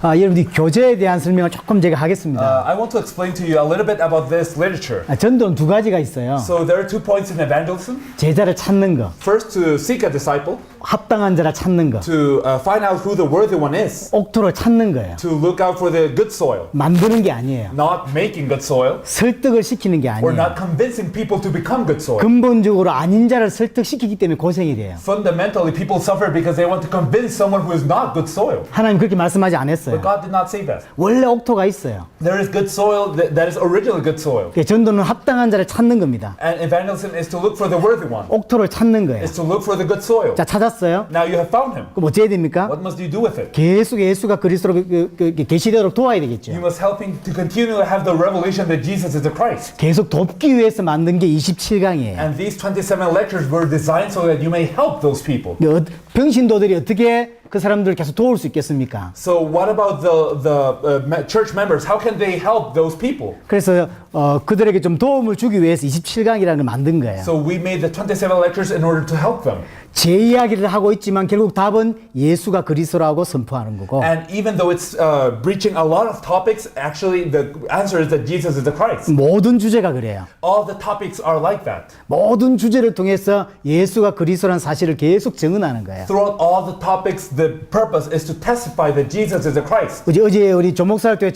여러분들 교재에 대한 설명을 조금 제가 하겠습니다. I want to explain to you a little bit about this literature. 전도는 두 가지가 있어요. So there are 2 points in evangelism. 제자를 찾는 거, First, to seek a disciple, 합당한 자를 찾는 거, to find out who the worthy one is, 옥토를 찾는 거예요. to look out for the good soil, 만드는 게 아니에요. not making good soil, 설득을 시키는 게 or 아니에요. not convincing people to become good soil. 근본적으로 아닌 자를 설득시키기 때문에 고생이 돼요. Fundamentally, people suffer because they want to convince someone who is not good soil. 하나님 그렇게 말씀하지 않았어요. But God did not say that. 원래 옥토가 있어요. There is good soil that is originally good soil. 전도는 합당한 자를 찾는 겁니다. And evangelism is to look for the worthy one. 옥토를 찾는 거예요. Is to look for the good soil. 자, 찾았어요? Now you have found him. 그럼 어찌해야 됩니까? What must you do with it? 계속 예수가 그리스도로 계시되도록 도와야 되겠죠. You must help him to continue to have the revelation that Jesus is the Christ. 계속 돕기 위해서 만든 게 27강이에요. And these 27 lectures were designed so that you may help those people. 평신도들이 어떻게 그 사람들을 계속 도울 수 있겠습니까? So what about the church members? How can they help those people? 그래서 그들에게 좀 도움을 주기 위해서 27강이라는 걸 만든 거예요. So we made the 27 lectures in order to help them. 제 이야기를 하고 있지만 결국 답은 예수가 그리스도라고 선포하는 거고. And even though it's breaching a lot of topics, actually the answer is that Jesus is the Christ. 모든 주제가 그래요. All the topics are like that. 모든 주제를 통해서 예수가 그리스도라는 사실을 계속 증언하는 거예요. Throughout all the topics, the purpose is to testify that Jesus is the Christ. 어제 우리 조목사학교에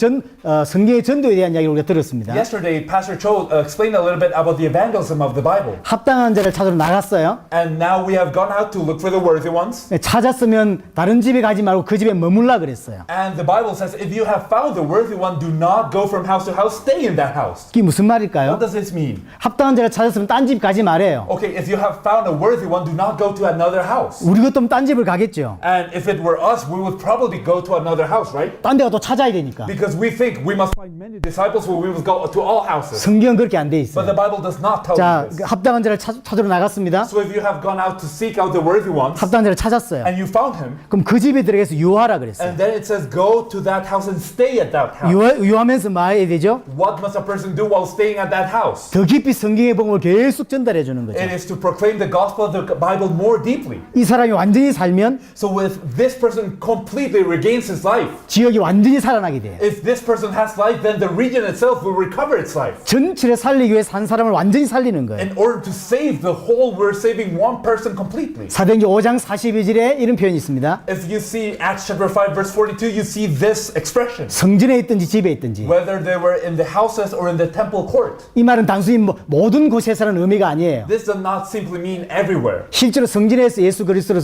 성경의 전도에 대한 이야기를 우리가 들었습니다. Yesterday, Pastor Cho explained a little bit about the evangelism of the Bible. 합당한 자를 찾으러 나갔어요. And now we have gone out to look for the worthy ones. 찾았으면 다른 집에 가지 말고 그 집에 머물라 그랬어요. And the Bible says, if you have found the worthy one, do not go from house to house, stay in that house. 그게 무슨 말일까요? What does this mean? 합당한 자를 찾았으면 딴 집 가지 말아요. Okay, if you have found a worthy one, do not go to another house. 우리 같으면 딴 집을 가겠죠. And if it were us, we would probably go to another house, right? 딴 데가 또 찾아야 되니까. Because we think we must find many disciples, so we must go to all houses. 성경은 그렇게 안 돼 But the 있어요. Bible does not tell 자, you this. 합당한 자를 찾으러 나갔습니다. So if you have gone out to seek out the worthy ones, 합당한 자를 찾았어요. and you found him, 그럼 그 집에 들어가서 유하라 그랬어요. and then it says go to that house and stay at that house. 유하면서 뭐 해야 되죠? What must a person do while staying at that house? 더 깊이 성경의 복음을 계속 전달해 주는 거죠. It is to proclaim the gospel of the Bible more deeply. 이 사람이 완전히 살면 So if this person completely regains his life, 지역이 완전히 살아나게 돼요. if this person has life, then the region itself will recover its life. 전체를 살리기 위해 산 사람을 완전히 살리는 거예요. In order to save the whole, we're saving one person completely. 사도행전 5장 42절에 이런 표현이 있습니다. If you see Acts chapter 5 verse 42, you see this expression. 성전에 있든지 집에 있든지. Whether they were in the houses or in the temple court. 이 말은 단순히 모든 곳에서라는 의미가 아니에요. This does not simply mean everywhere. 실제로 성전에서 예수 그리스도를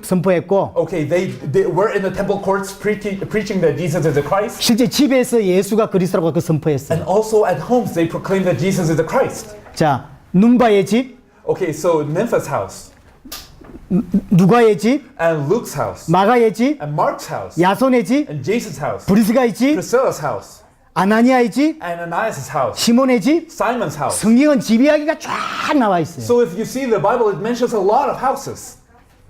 선포했고 Okay, they were in the temple courts preaching that Jesus is the Christ. 실제 집에서 예수가 그리스도라고 그 선포했어요. And also at homes they proclaim that Jesus is the Christ. 자, 눈바의 집, Okay, so Nympha's house 누가의 집, and Luke's house 마가의 집, and Mark's house 야손의 집, and Jason's house, 브리스가의 집, Priscilla's house 아나니아의 집, and Ananias' house, 시몬의 집. Simon's house. 성경은 집 이야기가 쫙 나와 있어요. So if you see the Bible, it mentions a lot of houses.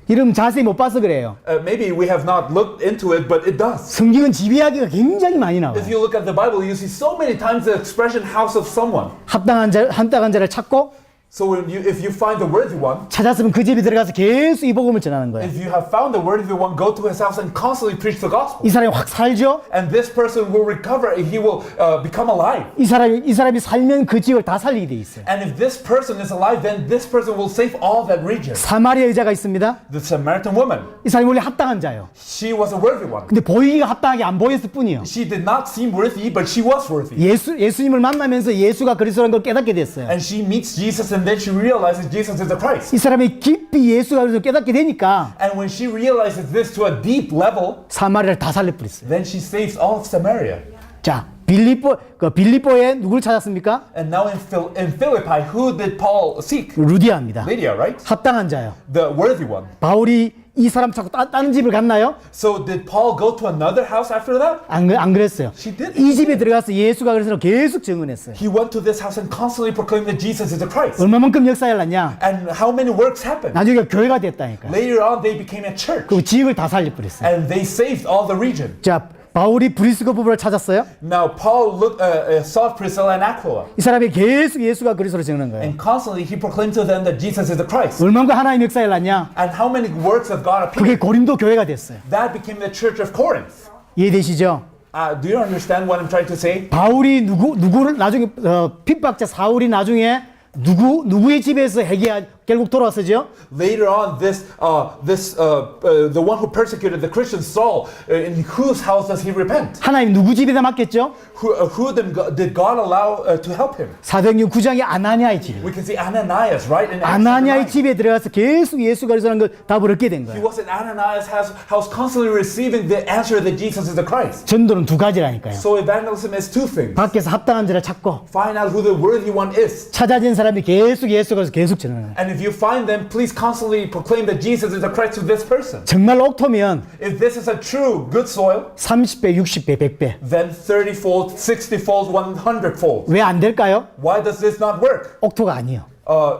이름 자세히 못 봐서 그래요. Maybe we have not looked into it, but it does. 성경은 집 이야기가 굉장히 많이 나와요. If you look at the Bible, you see so many times the expression house of someone. 합당한 자를 찾고 So if you find the worthy one, 찾았으면 그 집에 들어가서 계속 이 복음을 전하는 거예요. if you have found the worthy one, go to his house and constantly preach the gospel. 이 사람이 확 살죠? And this person will recover and he will become alive. 이 사람이 살면 그 지역을 다 살리게 돼 있어요. And if this person is alive, then this person will save all that region. 사마리아 여자가 있습니다. The Samaritan woman, 이 사람이 원래 합당한 자예요. she was a worthy one. 근데 보이기가 합당하게 안 보였을 뿐이요. She did not seem worthy, but she was worthy. 예수님을 만나면서 예수가 그리스도라는 걸 깨닫게 됐어요. And she meets Jesus and then she realizes Jesus is the Christ. 이 사람이 깊이 예수가 그리스도를 깨닫게 되니까 And when she realizes this to a deep level, 사마리아를 다 살려버렸어요. then she saves all of Samaria. 자, 빌립보에 누구를 찾았습니까? And now in Philippi, who did Paul seek? 루디아입니다. Lydia, right? 합당한 자요. The worthy one. 바울이 이 사람 찾고 다른 집을 갔나요? So did Paul go to another house after that? 안 그랬어요. She did. 이 집에 들어가서 예수가 그리스도를 계속 증언했어요. He went to this house and constantly proclaimed that Jesus is the Christ. 얼마만큼 역사를 났냐? And how many works happened? 나중에 교회가 됐다니까. Later on, they became a church. 그 지역을 다 살려버렸어요. And they saved all the region. 자, 바울이 브리스가 부부를 찾았어요. Now, Paul sought Priscilla and Aquila. 이 사람이 계속 예수가 그리스도를 증언한 거예요. And constantly, he proclaimed to them that Jesus is the Christ. 얼마만큼 하나님 역사를 났냐? And how many works of God appeared? 그게 고린도 교회가 됐어요. That became the church of Corinth. 이해되시죠? Do you understand what I'm trying to say? 바울이 누구를 나중에 핍박자 사울이 나중에 누구의 집에서 결국 돌아서죠? Later on, the one who persecuted the Christian Saul, in whose house does he repent? 하나님 누구 집에다 맡겼죠? Who then did God allow to help him? 사도행전 9장의 아나니아의 집. We can see Ananias, right? In Acts 아나니아의 9. 집에 들어가서 계속 예수 그리스도라는 걸 답을 얻게 된 He 거예요. was in Ananias' house constantly receiving the answer that Jesus is the Christ. 전도는 두 가지라니까요. So evangelism is two things. 밖에서 합당한 자를 찾고 Find out who the worthy one is. 찾아진 사람이 계속 예수 그리스도 계속 전하는 거예요. And if you find them, please constantly proclaim that Jesus is the Christ to this person. 정말 옥토면 If this is a true good soil, 30배, 60배, 100배. then 30-fold, 60-fold, 100-fold. 왜 안 될까요? Why does this not work? 옥토가 아니에요.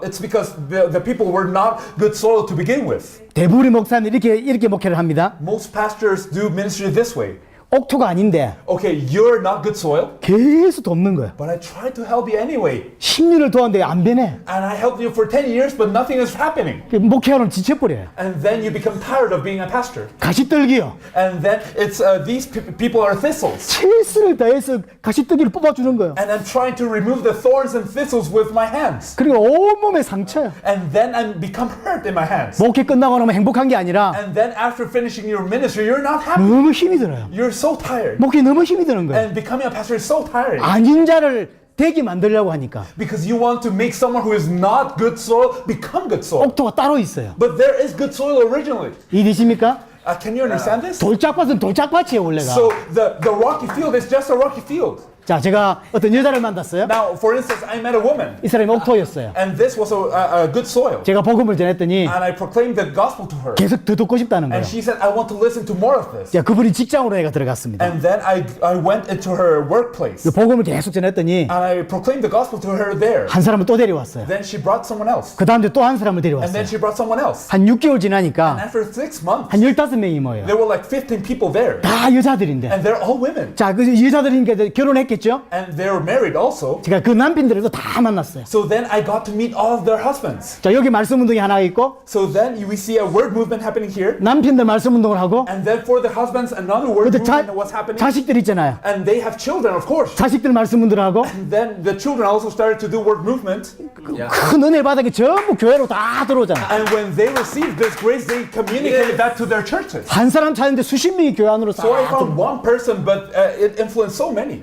It's because the people were not good soil to begin with. 대부분의 목사님이 이렇게 목회를 합니다. Most pastors do ministry this way. 옥토가 아닌데 Okay, you're not good soil, 계속 돕는 거예요. but I tried to help you anyway. 10년을 도왔는데 안 되네. And I helped you for 10 years, but nothing is happening. 목회하는 지쳐버려요. And then you become tired of being a pastor. 가시떨기요. And then it's these people are thistles. 최선을 다해서 가시떨기를 뽑아주는 거예요. And I'm trying to remove the thorns and thistles with my hands. 그리고 온몸에 상처예요. And then I become hurt in my hands. 목회 끝나고 나면 행복한 게 아니라 And then after finishing your ministry, you're not happy. 너무 힘이 들어요. You're so tired. 목회 너무 힘이 드는 거예요. And becoming a pastor is so tiring. 아닌 자를 되게 만들려고 하니까 Because you want to make someone who is not good soil become good soil. 옥토가 따로 있어요. But there is good soil originally. 이해되십니까? Can you understand this? 돌짝밭은 돌짝밭이에요 원래가. So the rocky field is just a rocky field. 자, 제가 어떤 여자를 만났어요. Now, for instance, I met a woman, 이 사람이 옥토였어요. and this was a good soil. 제가 복음을 전했더니 And I proclaimed the gospel to her. 계속 더 듣고 싶다는 거예요. And she said, I want to listen to more of this. 자, 그분이 직장으로 내가 들어갔습니다. And then I went into her workplace. 그 복음을 계속 전했더니 And I proclaimed the gospel to her there. 한 사람을 또 데려왔어요. Then she brought someone else. 그 다음에 또 한 사람을 And then 데려왔어요. she brought someone else. 한 6개월 And 지나니까 after 6 months, 한 15명이 모여요. there were like 15 people there. 다 여자들인데. And they're all women. 자, 그 여자들이니까 결혼했겠죠? And they were married also. 제가 그 남편들도 다 만났어요. So then I got to meet all of their husbands. 자, 여기 말씀 운동이 하나 있고 So then we see a word movement happening here. 남편들 말씀 운동을 하고 And then for the husbands, another word 근데 movement was happening. 자식들 있잖아요. And they have children, of course. 자식들 말씀 운동을 하고 And then the children also started to do word movement. 큰 은혜 바닥에 전부 교회로 다 들어오잖아요. And when they received this grace, they communicated that to their churches. 한 사람 찾는데 수십 명이 교회 안으로 다 So I 들어오고. found one person, but it influenced so many.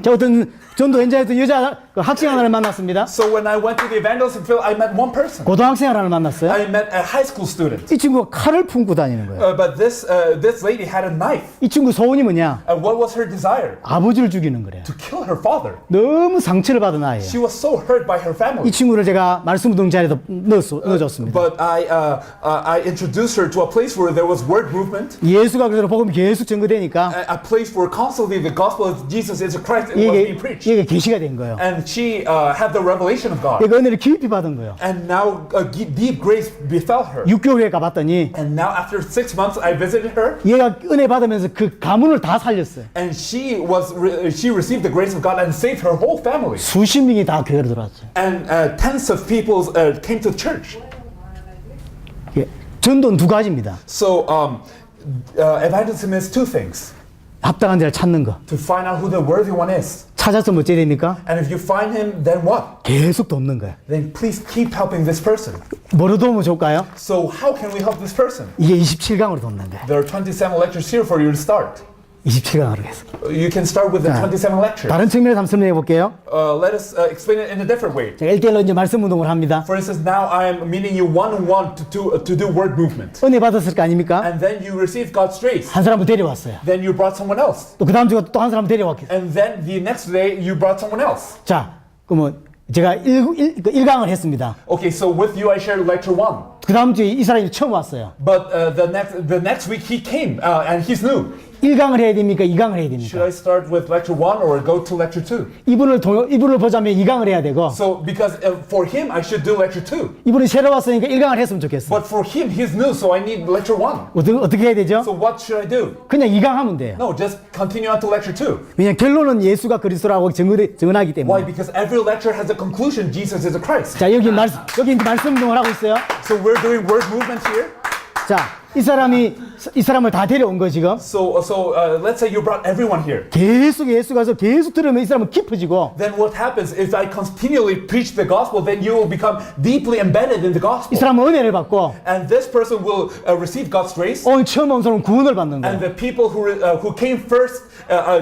저 어떤 전도 현장에서 여자 그 학생 하나를 만났습니다. So when I went to the evangelism field, I met one person. 고등학생 하나를 만났어요. I met a high school student. 이 친구가 칼을 품고 다니는 거예요. But this lady had a knife. 이 친구 소원이 뭐냐? And what was her desire? 아버지를 죽이는 거래요. To kill her father. 너무 상처를 받은 아이예요. She was so hurt by her 이 family. 친구를 제가 말씀 운동 자리에다 넣어줬습니다. But I introduced her to a place where there was word movement. 예수가 그대로 복음이 계속 전거되니까 A place where constantly the gospel of Jesus is Christ was being preached. 이게 계시가 된 거예요. And she had the revelation of God. 이거 은혜를 깊이 받은 거예요. And now deep grace befell her. 6개월 후에 가봤더니 And now after 6 months I visited her. 얘가 은혜 받으면서 그 가문을 다 살렸어요. And she received the grace of God and saved her whole family. 수십 명이 다 교회로 들어왔어요. And tens of people came to church. 예, 전도는 두 가지입니다. So evangelism is two things. 합당한 자를 찾는 거. To find out who the worthy one is. 찾아서 뭐 어찌 됩니까? And if you find him, then what? 계속 돕는 거예요. Then please keep helping this person. 뭐로 도우면 좋을까요? So how can we help this person? 이게 27강으로 돕는 거예요. There are 27 lectures here for you to start. 27강으로 해서. You can start with the 27 lectures. 다른 측면에서 한번 설명해 볼게요. Let us explain it in a different way. 제가 1대1로 이제 말씀 운동을 합니다. For instance, now I am meeting you one-on-one to do word movement. 은혜 받았을 거 아닙니까? And then you receive God's grace. 한 사람을 데려왔어요. Then you brought someone else. 또 그 다음 주에 또 한 사람 데려왔겠어요. And then the next day you brought someone else. 자, 그러면 제가 1강을 했습니다. Okay, so with you I shared lecture 1. 그 다음 주에 이 사람이 처음 왔어요. But the next week he came and he's new. 1강을 해야 됩니까? 2강을 해야 Should 됩니까? I start with lecture 1 or go to lecture 2? 이분을 보자면 2강을 해야 되고 So because for him I should do lecture 2. 이분이 새로 왔으니까 1강을 했으면 좋겠어. But for him he's new, so I need lecture 1. 어떻게 해야 되죠? So what should I do? 그냥 2강 하면 돼요. No, just continue on to lecture 2. 왜냐면 결론은 예수가 그리스도라고 정언하기 Why? 때문에. Because every lecture has a conclusion. Jesus is a Christ. 자, 여기 말씀 운동을 하고 있어요. So we're doing word movement here. 자, 이 사람을 다 데려온 거 지금. So let's say you brought everyone here. 계속 예수 가서 계속 들으면 이 사람은 깊어지고 Then what happens if I continually preach the gospel? Then you will become deeply embedded in the 이 gospel, 사람은 은혜를 받고 and this person will receive God's grace. 오늘 처음 온 사람은 구원을 받는 And 거예요. the people who came first,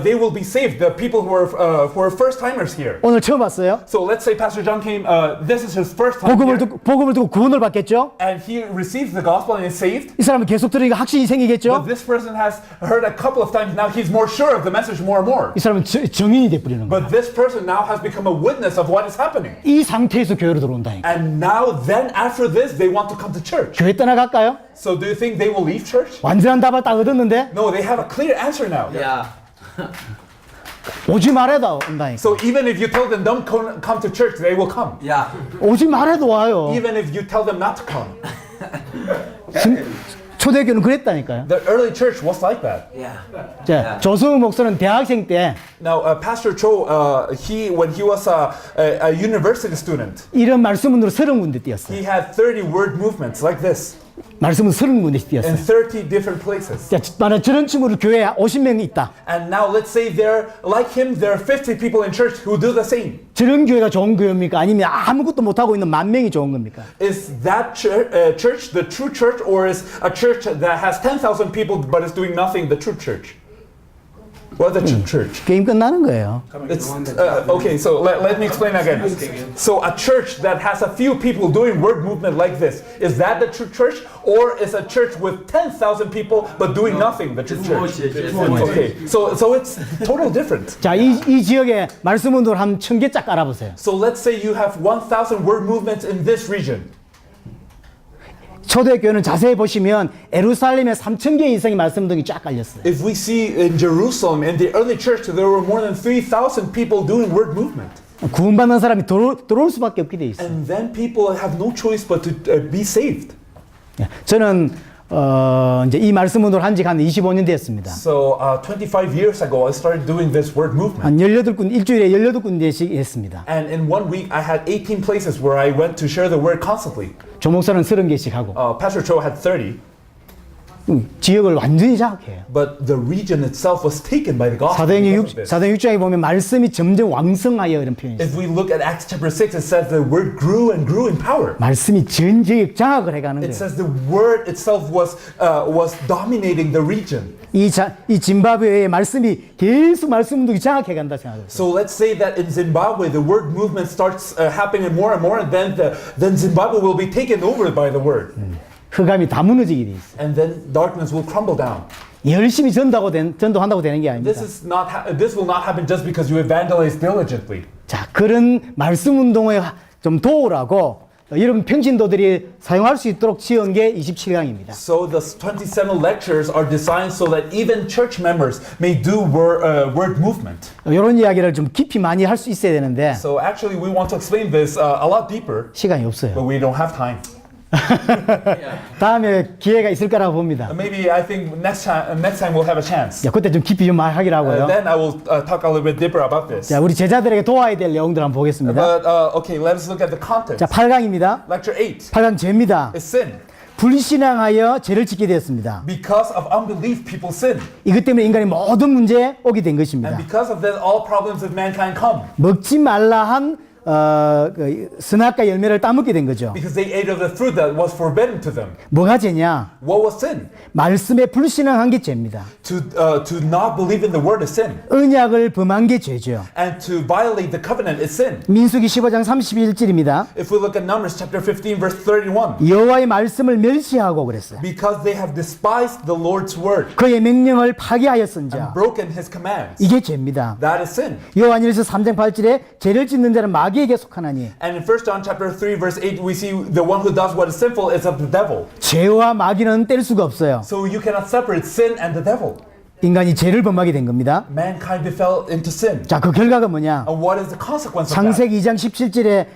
they will be saved. The people who are first timers here. 오늘 처음 왔어요. So let's say Pastor John came. This is his first time 복음을 here, 듣고 구원을 받겠죠. and he receives the gospel and is saved. 이 사람은 계속 들으니까 확신이 But 생기겠죠. this person has heard a couple of times now. He's more sure of the message more and more. 이 사람은 정인이 돼버리는 거예요. But this person now has become a witness of what is happening. 이 상태에서 교회로 들어온다니까. And now, then after this, they want to come to church. 교회 떠나갈까요? So do you think they will leave church? 완전한 답을 딱 얻었는데 No, they have a clear answer now. Yeah. 오지 말아도 온다니까. So even if you tell them don't come to church, they will come. Yeah. 오지 말아도 와요. Even if you tell them not to come. 초대교는 그랬다니까요. The early church was like that. Yeah. 자, 조승우 목사는 대학생 때 Now, Pastor Cho, when he was a university student, 이런 말씀으로 30군데 뛰었어요. he had 30 word movements like this 말씀은 30군데 in 뛰었어요. 30 different places. 자, 만약 저런 친구를 교회에 50명이 있다. And now let's say they're like him, there are 50 people in church who do the same. 저런 교회가 좋은 교회입니까? 아니면 아무것도 못하고 있는 10,000명이 좋은 겁니까? Is that church the true church, or is a church that has 10,000 people but is doing nothing the true church? Well, the true church. 게임 끝나는 거예요. It's okay. So let me explain again. So a church that has a few people doing word movement like this, is that the true church, or is a church with 10,000 people but doing nothing the true church? Okay. So it's total different. 자, 이 지역에 말씀 운동을 한 1,000개 쫙 깔아보세요. So let's say you have 1,000 word movements in this region. 초대교회는 자세히 보시면 에루살렘에 3,000개 이상의 말씀 운동이 쫙 깔렸어요. If we see in Jerusalem, in the early church, there were more than 3,000 people doing word movement. 구원받는 사람이 들어올 수밖에 없게 돼 있어요. And then people have no choice but to be saved. 저는 이제 이 말씀 운동을 한 지가 한 25년 됐습니다. So 25 years ago, I started doing this word movement. 한 18군 일주일에 18군데씩 했습니다. And in 1 week, I had 18 places where I went to share the word constantly. 조 목사는 30개씩 하고 Pastor Cho had 30, 지역을 완전히 장악해요. but the region itself was taken by the gospel. because of this. 사도행 6장에 보면 말씀이 점점 왕성하여 이런 표현이 있어요. If we look at Acts chapter 6, it says the word grew and grew in power. 말씀이 전 지역 장악을 해가는 It 거예요. says the word itself was dominating the region. 이 짐바브웨의 말씀이 계속 말씀 운동이 장악해간다 생각해요. So let's say that in Zimbabwe, the word movement starts happening more and more, and then Zimbabwe will be taken over by the word. 흑암이 다 무너지게 돼 있어요. And then darkness will crumble down. 열심히 전도한다고 되는 게 아닙니다. This will not happen just because you evangelize diligently. 자, 그런 말씀 운동에 좀 도우라고 여러분 평신도들이 사용할 수 있도록 지은 게 27강입니다. So the 27 lectures are designed so that even church members may do word movement. 이런 이야기를 좀 깊이 많이 할 수 있어야 되는데 So actually, we want to explain this a lot deeper, 시간이 없어요. but we don't have time. 다음에 기회가 있을 거라고 봅니다. Maybe I think next time we'll have a chance. 자, 그때 좀 깊이 좀 하기로 하고요. Then I will talk a little bit deeper about this. 자, 우리 제자들에게 도와야 될 내용들 한번 보겠습니다. But okay, let's look at the context. 자, 8강입니다. Lecture 8 8강 죄입니다. is sin. 불신앙하여 죄를 짓게 되었습니다. Because of unbelief, people sin. 이것 때문에 인간이 모든 문제에 오게 된 것입니다. And because of that, all problems of mankind come. 먹지 말라 한 선악과 열매를 따먹게 된 거죠. Because they ate of the fruit that was forbidden to them. 뭐가 죄냐? What was sin? 말씀에 불신앙한 게 죄입니다. To not believe in the word is sin. 언약을 범한 게 죄죠. And to violate the covenant is sin. 민수기 15장 31절입니다. If we look at Numbers chapter 15 verse 31. 여호와의 말씀을 멸시하고 그랬어요. Because they have despised the Lord's word, 그의 명령을 파기하였은자. broken his commands. 이게 죄입니다. That is sin. 요한일서 3장 8절에 죄를 짓는 자는 마귀에게 속하나니 And in 1 John chapter 3 verse 8 we see the one who does what is sinful is of the devil. 죄와 마귀는 뗄 수가 없어요. So you cannot separate sin and the devil. 인간이 죄를 범하게 된 겁니다. Mankind fell into sin. 자, 그 결과가 뭐냐? And what is the consequence of that? 창세기 2장 17절에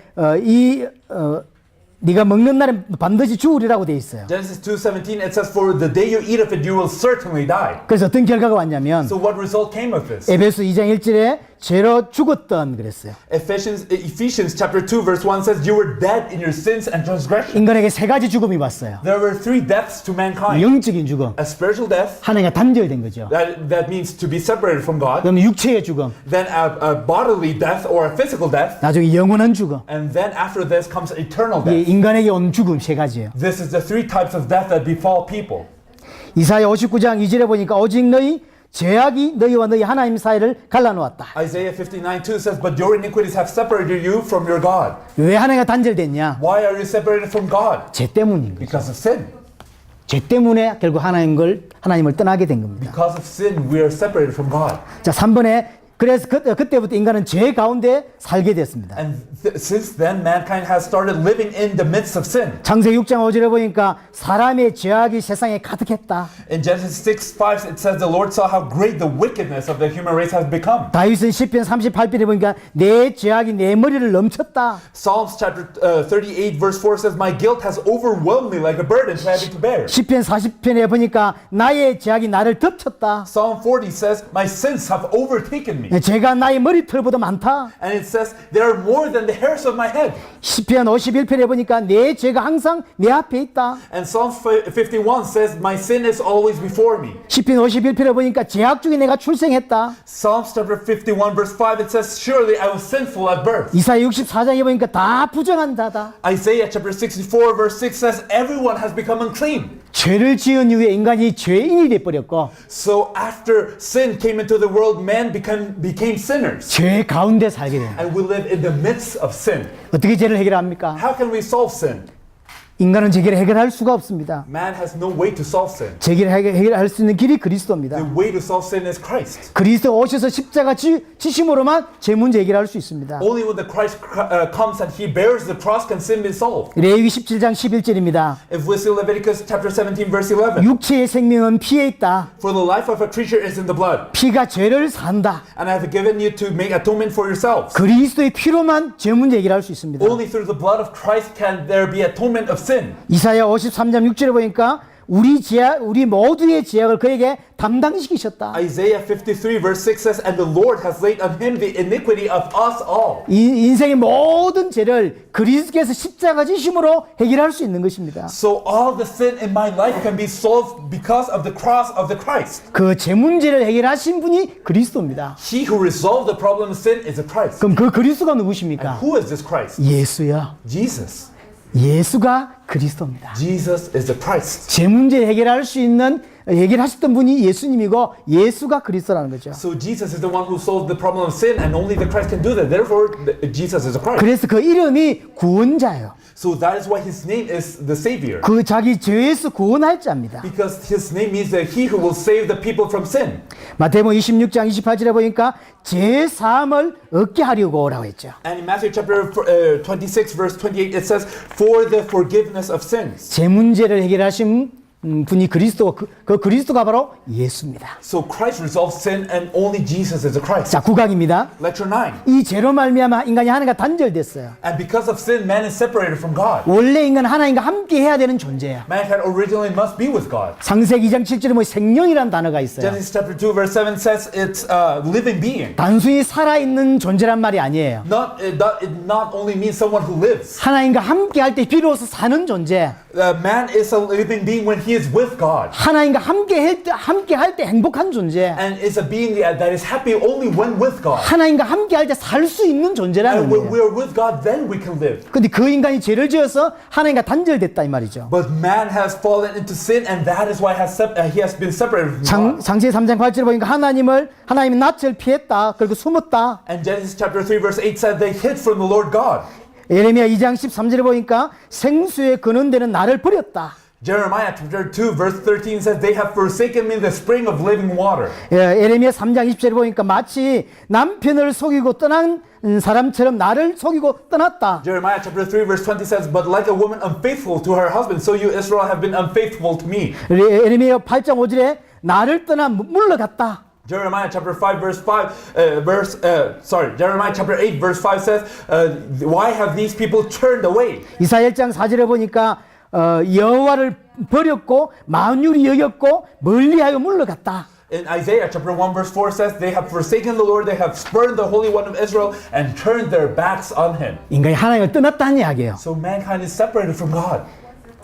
네가 먹는 날에 반드시 죽으리라고 돼 있어요. Genesis 2:17 it says for the day you eat of it you will certainly die. 그래서 어떤 결과가 왔냐면 So what result came of this? 에베소 2장 1절에 죄로 죽었던 그랬어요. Ephesians chapter 2 verse 1 says you were dead in your sins and transgressions. 인간에게 세 가지 죽음이 왔어요. There were three deaths to mankind. 영적인 죽음, A spiritual death, 하나님과 단절된 거죠. that means to be separated from God. 그다음에 육체의 죽음, Then a bodily death or a physical death. 나중에 영원한 죽음. And then after this comes eternal 이 death. 인간에게 온 죽음 세 가지예요. This is the three types of death that befall people. 이사야 59장 2절에 보니까 오직 너희 죄악이 너희와 너희 하나님 사이를 갈라놓았다. Isaiah 59:2 says, but your iniquities have separated you from your God. 왜 하나님과 단절됐냐? Why are you separated from God? 죄 때문인 거죠. Because of sin. 죄 때문에 결국 하나님을 떠나게 된 겁니다. Because of sin, we are separated from God. 자, 3번에 그래서 그때부터 인간은 죄 가운데 살게 됐습니다. And since then, mankind has started living in the midst of sin. 창세기 6장 5절에 보니까 사람의 죄악이 세상에 가득했다. In Genesis 6:5, it says the Lord saw how great the wickedness of the human race has become. 다윗은 시편 38편에 보니까 내 죄악이 내 머리를 넘쳤다. Psalms chapter 38 verse 4 says, my guilt has overwhelmed me like a burden heavy to bear. 시편 40편에 보니까 나의 죄악이 나를 덮쳤다. Psalm 40 says, my sins have overtaken me. 죄가 나의 머리털보다 많다. And it says, they are more than the hairs of my head. 시편 51편에 보니까 내 죄가 항상 내 앞에 있다. And Psalm 51 says, my sin is always before me. 시편 51편에 보니까 죄악 중에 내가 출생했다. Psalms chapter 51 verse 5, it says, surely I was sinful at birth. 이사야 64장에 보니까 다 부정한 자다. Isaiah chapter 64 verse 6 says, everyone has become unclean. 죄를 지은 이후에 인간이 죄인이 돼버렸고 So after sin came into the world, man became sinners. 죄 가운데 살게 됩니다. And we live in the midst of sin. 어떻게 죄를 해결합니까? How can we solve sin? 인간은 죄를 해결할 수가 없습니다. Man has no way to solve sin. 죄를 해결할 수 있는 길이 그리스도입니다. The way to solve sin is Christ. 그리스도 오셔서 십자가 지심으로만 죄 문제 해결할 수 있습니다. Only when the Christ comes and he bears the cross can sin be solved. 레위기 17장 11절입니다. If we see Leviticus chapter 17 verse 11, 육체의 생명은 피에 있다. for the life of a creature is in the blood, 피가 죄를 산다. and I have given you to make atonement for yourselves. 그리스도의 피로만 죄 문제 해결할 수 있습니다. Only through the blood of Christ can there be atonement of sin. 이사야 53장 6절에 보니까 우리 모두의 죄악을 그에게 담당시키셨다. Isaiah 53 verse 6 says, and the Lord has laid on him the iniquity of us all. 이 인생의 모든 죄를 그리스도께서 십자가 지심으로 해결할 수 있는 것입니다. So all the sin in my life can be solved because of the cross of the Christ. 그 죄 문제를 해결하신 분이 그리스도입니다. He who resolved the problem of sin is a Christ. 그럼 그 그리스도가 누구십니까? Who is this Christ? 예수요. Jesus. 예수가 그리스도입니다. Jesus is the Christ. 죄 문제 해결하셨던 분이 예수님이고 예수가 그리스도라는 거죠. So Jesus is the one who solved the problem of sin, and only the Christ can do that. Therefore, Jesus is the Christ. 그래서 그 이름이 구원자예요. So that is why his name is the Savior. 그 자기 죄에서 구원할 자입니다. Because his name means that he who will save the people from sin. 마태복음 26장 28절에 보니까 죄 사함을 얻게 하려고라고 했죠. And in Matthew chapter 26 verse 28 it says, for the forgiveness of sins. 죄 문제를 해결하신 분이 그리스도, 그 그리스도가 바로 예수입니다. So Christ resolves sin, and only Jesus is the Christ. 자, 9강입니다. Lecture 9. 이 죄로 말미암아 인간이 하나님과 단절됐어요. And because of sin, man is separated from God. 원래 인간은 하나님과 함께 해야 되는 존재야. Mankind originally must be with God. 창세기 2장 7절에 뭐 생명이라는 단어가 있어요. Genesis chapter 2 verse 7 says it's a living being. 단순히 살아있는 존재란 말이 아니에요. It not only means someone who lives. 하나님과 함께 할 때 비로소 사는 존재. Man is a living being when he is with God. 하나님과 함께 할 때 행복한 존재. And is a being that is happy only when with God. 하나님과 함께 할 때 살 수 있는 존재라는 And when 거예요. we are with God, then we can live. 근데 그 인간이 죄를 지어서 하나님과 단절됐다 이 말이죠. But man has fallen into sin, and that is why he has been separated from God. 창세기 3장 8절에 보니까 하나님은 낯을 피했다. 그리고 숨었다. And Genesis chapter 3 verse 8 said they hid from the Lord God. 예레미야 2장 13절에 보니까 생수에 근원되는 나를 버렸다. Jeremiah chapter 2 verse 13 says they have forsaken me the spring of living water. 예레미야 3장 20절에 보니까 마치 남편을 속이고 떠난 사람처럼 나를 속이고 떠났다. Jeremiah chapter 3 verse 20 says, but like a woman unfaithful to her husband, so you Israel have been unfaithful to me. 예레미야 8장 5절에 나를 떠나 물러갔다. Jeremiah chapter 5 verse 5 Jeremiah chapter 8 verse 5 says, why have these people turned away? 이사야 1장 4절에 보니까 여호와를 버렸고 만유리 여겼고 멀리하여 물러갔다. In Isaiah chapter 1 verse 4 says, they have forsaken the Lord, they have spurned the Holy One of Israel and turned their backs on him. 인간이 하나님을 떠났다는 이야기예요. So mankind is separated from God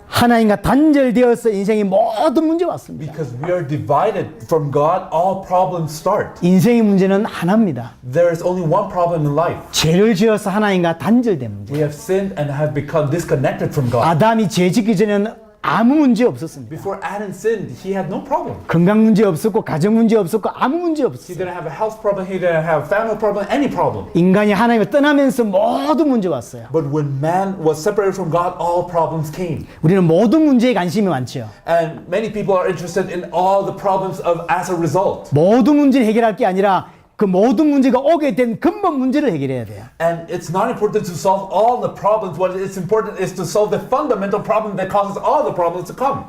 하나님과 단절되어서 인생의 모든 문제가 왔습니다. because we are divided from God. All problems start. 인생의 문제는 하나입니다. There is only one problem in life. 죄를 지어서 하나님과 단절된 문제. We have sinned and have become disconnected from God. 아담이 죄 짓기 전에는 아무 문제 없었습니다. Before Adam sinned, he had no problem. 건강 문제 없었고 가정 문제 없었고 아무 문제 He 없었어요. didn't have a health problem, he didn't have a family problem, any problem. 인간이 하나님을 떠나면서 모든 문제 왔어요. But when man was separated from God, all problems came. 우리는 모든 문제에 관심이 많죠. And many people are interested in all the problems of as a result. 모든 문제를 해결할 게 아니라 그 모든 문제가 오게 된 근본 문제를 해결해야 돼요. And it's not important to solve all the problems. What is important is to solve the fundamental problem that causes all the problems to come.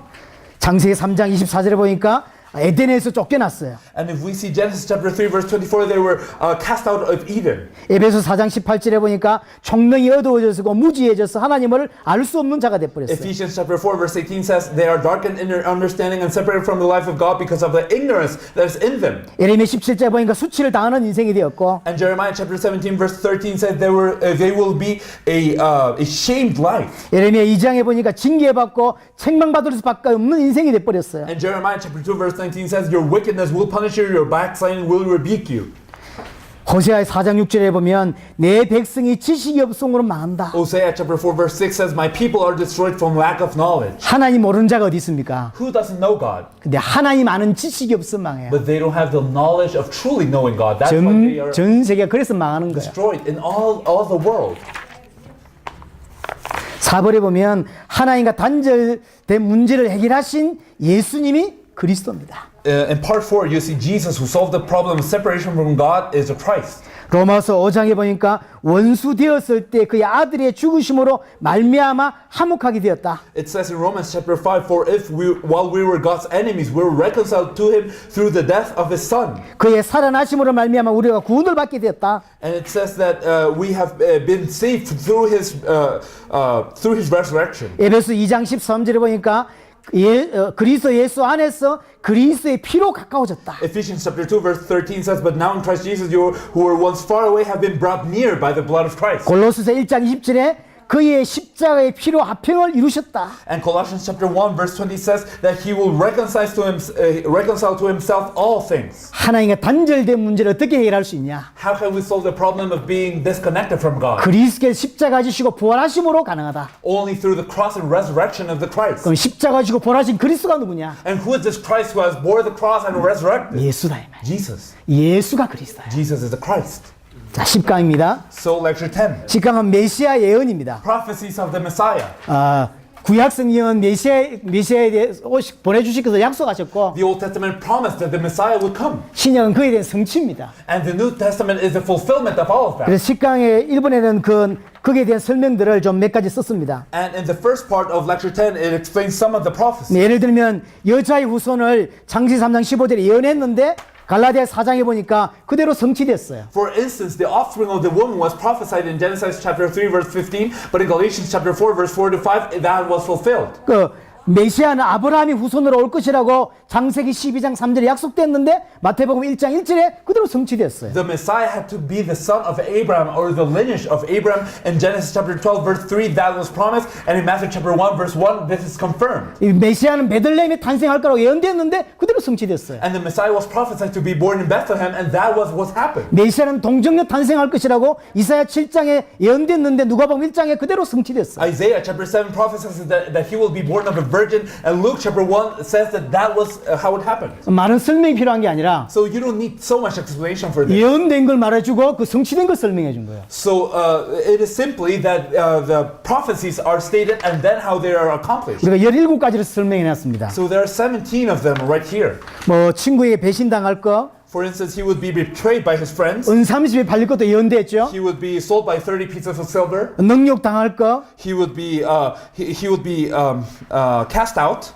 창세기 3장 24절에 보니까 에덴에서 쫓겨났어요. And if we see Genesis chapter 3 verse 24, they were cast out of Eden. 에베소 4장 18절에 보니까 총명이 어두워져서 무지해져서 하나님을 알 수 없는 자가 돼버렸어요. Ephesians chapter 4 verse 18 says they are darkened in their understanding and separated from the life of God because of the ignorance that is in them. 예레미야 17절에 보니까 수치를 당하는 인생이 되었고 And Jeremiah chapter 17 verse 13 said they will be a shamed life. 예레미야 2장에 보니까 징계받고 책망받을 수밖에 없는 인생이 돼버렸어요. And Jeremiah chapter 2 verse 19 says your wickedness will punish you, your backsliding will rebuke you. 호세아 4장 6절에 보면 내 백성이 지식이 없음으로 망한다. Hosea chapter 4 verse 6 says my people are destroyed from lack of knowledge. 하나님 모르는 자가 어디 있습니까? Who doesn't know God? 근데 하나님 아는 지식이 없으면 망해요. But they don't have the knowledge of truly knowing God. That's why they are 전 세계가 그래서 망하는 거예요. destroyed in all the world. 4절에 보면 하나님과 단절된 문제를 해결하신 예수님이 그리스도입니다. In part 4, you see Jesus who solved the problem of separation from God is a Christ. 로마서 5장에 보니까 원수 되었을 때 그의 아들의 죽으심으로 말미암아 화목하게 되었다. It says in Romans chapter 5, for if while we were God's enemies, we were reconciled to Him through the death of His Son. 그의 살아나심으로 말미암아 우리가 구원을 받게 되었다. And it says that we have been saved through His resurrection. 에베소 2장 13절에 보니까 그리스도 예수 안에서 그리스도의 피로 가까워졌다. Ephesians chapter 2 verse 13 says, but now in Christ Jesus, you who were once far away have been brought near by the blood of Christ. 골로새서 1장 20절에 그의 십자가의 피로 화평을 이루셨다. And Colossians chapter 1 verse 20 says that He will reconcile to Himself all things. 하나님과 단절된 문제를 어떻게 해결할 수 있냐? How can we solve the problem of being disconnected from God? 그리스도의 십자가 지시고 부활하심으로 가능하다. Only through the cross and resurrection of the Christ. 그럼 십자가 지고 부활하신 그리스도가 누구냐? And who is this Christ who has bore the cross and resurrected? 예수다 이 말. Jesus. 예수가 그리스도야. Jesus is the Christ. 자, 10강입니다. So lecture 10. 10강은 메시아 예언입니다. Prophecies of the Messiah. 구약 성경은 메시아에 대해 보내주실 것을 약속하셨고 The Old Testament promised that the Messiah would come. 신약은 그에 대한 성취입니다. And the New Testament is the fulfillment of all of that. 그래서 10강의 1번에는 그에 대한 설명들을 좀 몇 가지 썼습니다. And in the first part of lecture 10, it explains some of the prophecies. 예를 들면 여자의 후손을 창세기 3장 15절에 예언했는데 갈라디아 4장에 보니까 그대로 성취됐어요. For instance, the offspring of the woman was prophesied in Genesis chapter 3 verse 15, but in Galatians chapter 4 verse 4 to 5, that was fulfilled. 메시아는 아브라함이 후손으로 올 것이라고 창세기 12장 3절에 약속됐는데 마태복음 1장 1절에 그대로 성취됐어요. The Messiah had to be the son of Abraham or the lineage of Abraham in Genesis chapter 12 verse 3 that was promised, and in Matthew chapter 1 verse 1 this is confirmed. 이 메시아는 베들레헴에 탄생할 거라고 예언됐는데 그대로 성취됐어요. And the Messiah was prophesied to be born in Bethlehem, and that was what happened. 메시아는 동정녀 탄생할 것이라고 이사야 7장에 예언됐는데 누가복음 1장에 그대로 성취됐어요. Isaiah chapter 7 prophesies that he will be born of a virgin, and Luke chapter 1 says that was how it happened. 많은 설명이 필요한 게 아니라 So you don't need so much explanation for this. 예언된 걸 말해주고 그 성취된 걸 설명해 준 거예요. So it is simply that the prophecies are stated and then how they are accomplished. 우리가 17가지를 설명해 놨습니다. So there are 17 of them right here. 뭐 친구에게 배신당할 거, For instance, he would be betrayed by his friends. 은 30에 팔릴 것도 예언됐죠. He would be sold by 30 pieces of silver. 능욕 당할 거, He would be cast out.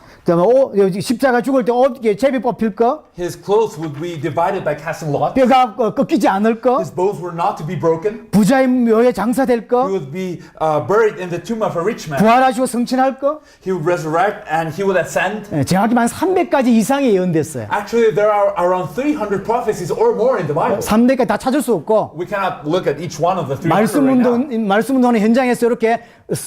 십자가 죽을 때 어떻게 제비 뽑힐 거? His clothes would be divided by casting lots. 뼈가 꺾이지 않을 거? His bones were not to be broken. 부자의 묘에 장사될 He 거? would be buried in the tomb of a rich man. 부활하시고 승천할 거? He would resurrect and he would ascend. 정확히 한 300가지 이상이 예언됐어요. Actually, there are around 300 prophecies or more in the Bible. 300가지 다 찾을 수 없고 We cannot look at each one of the 300 말씀 right now. 운동하는 현장에서 이렇게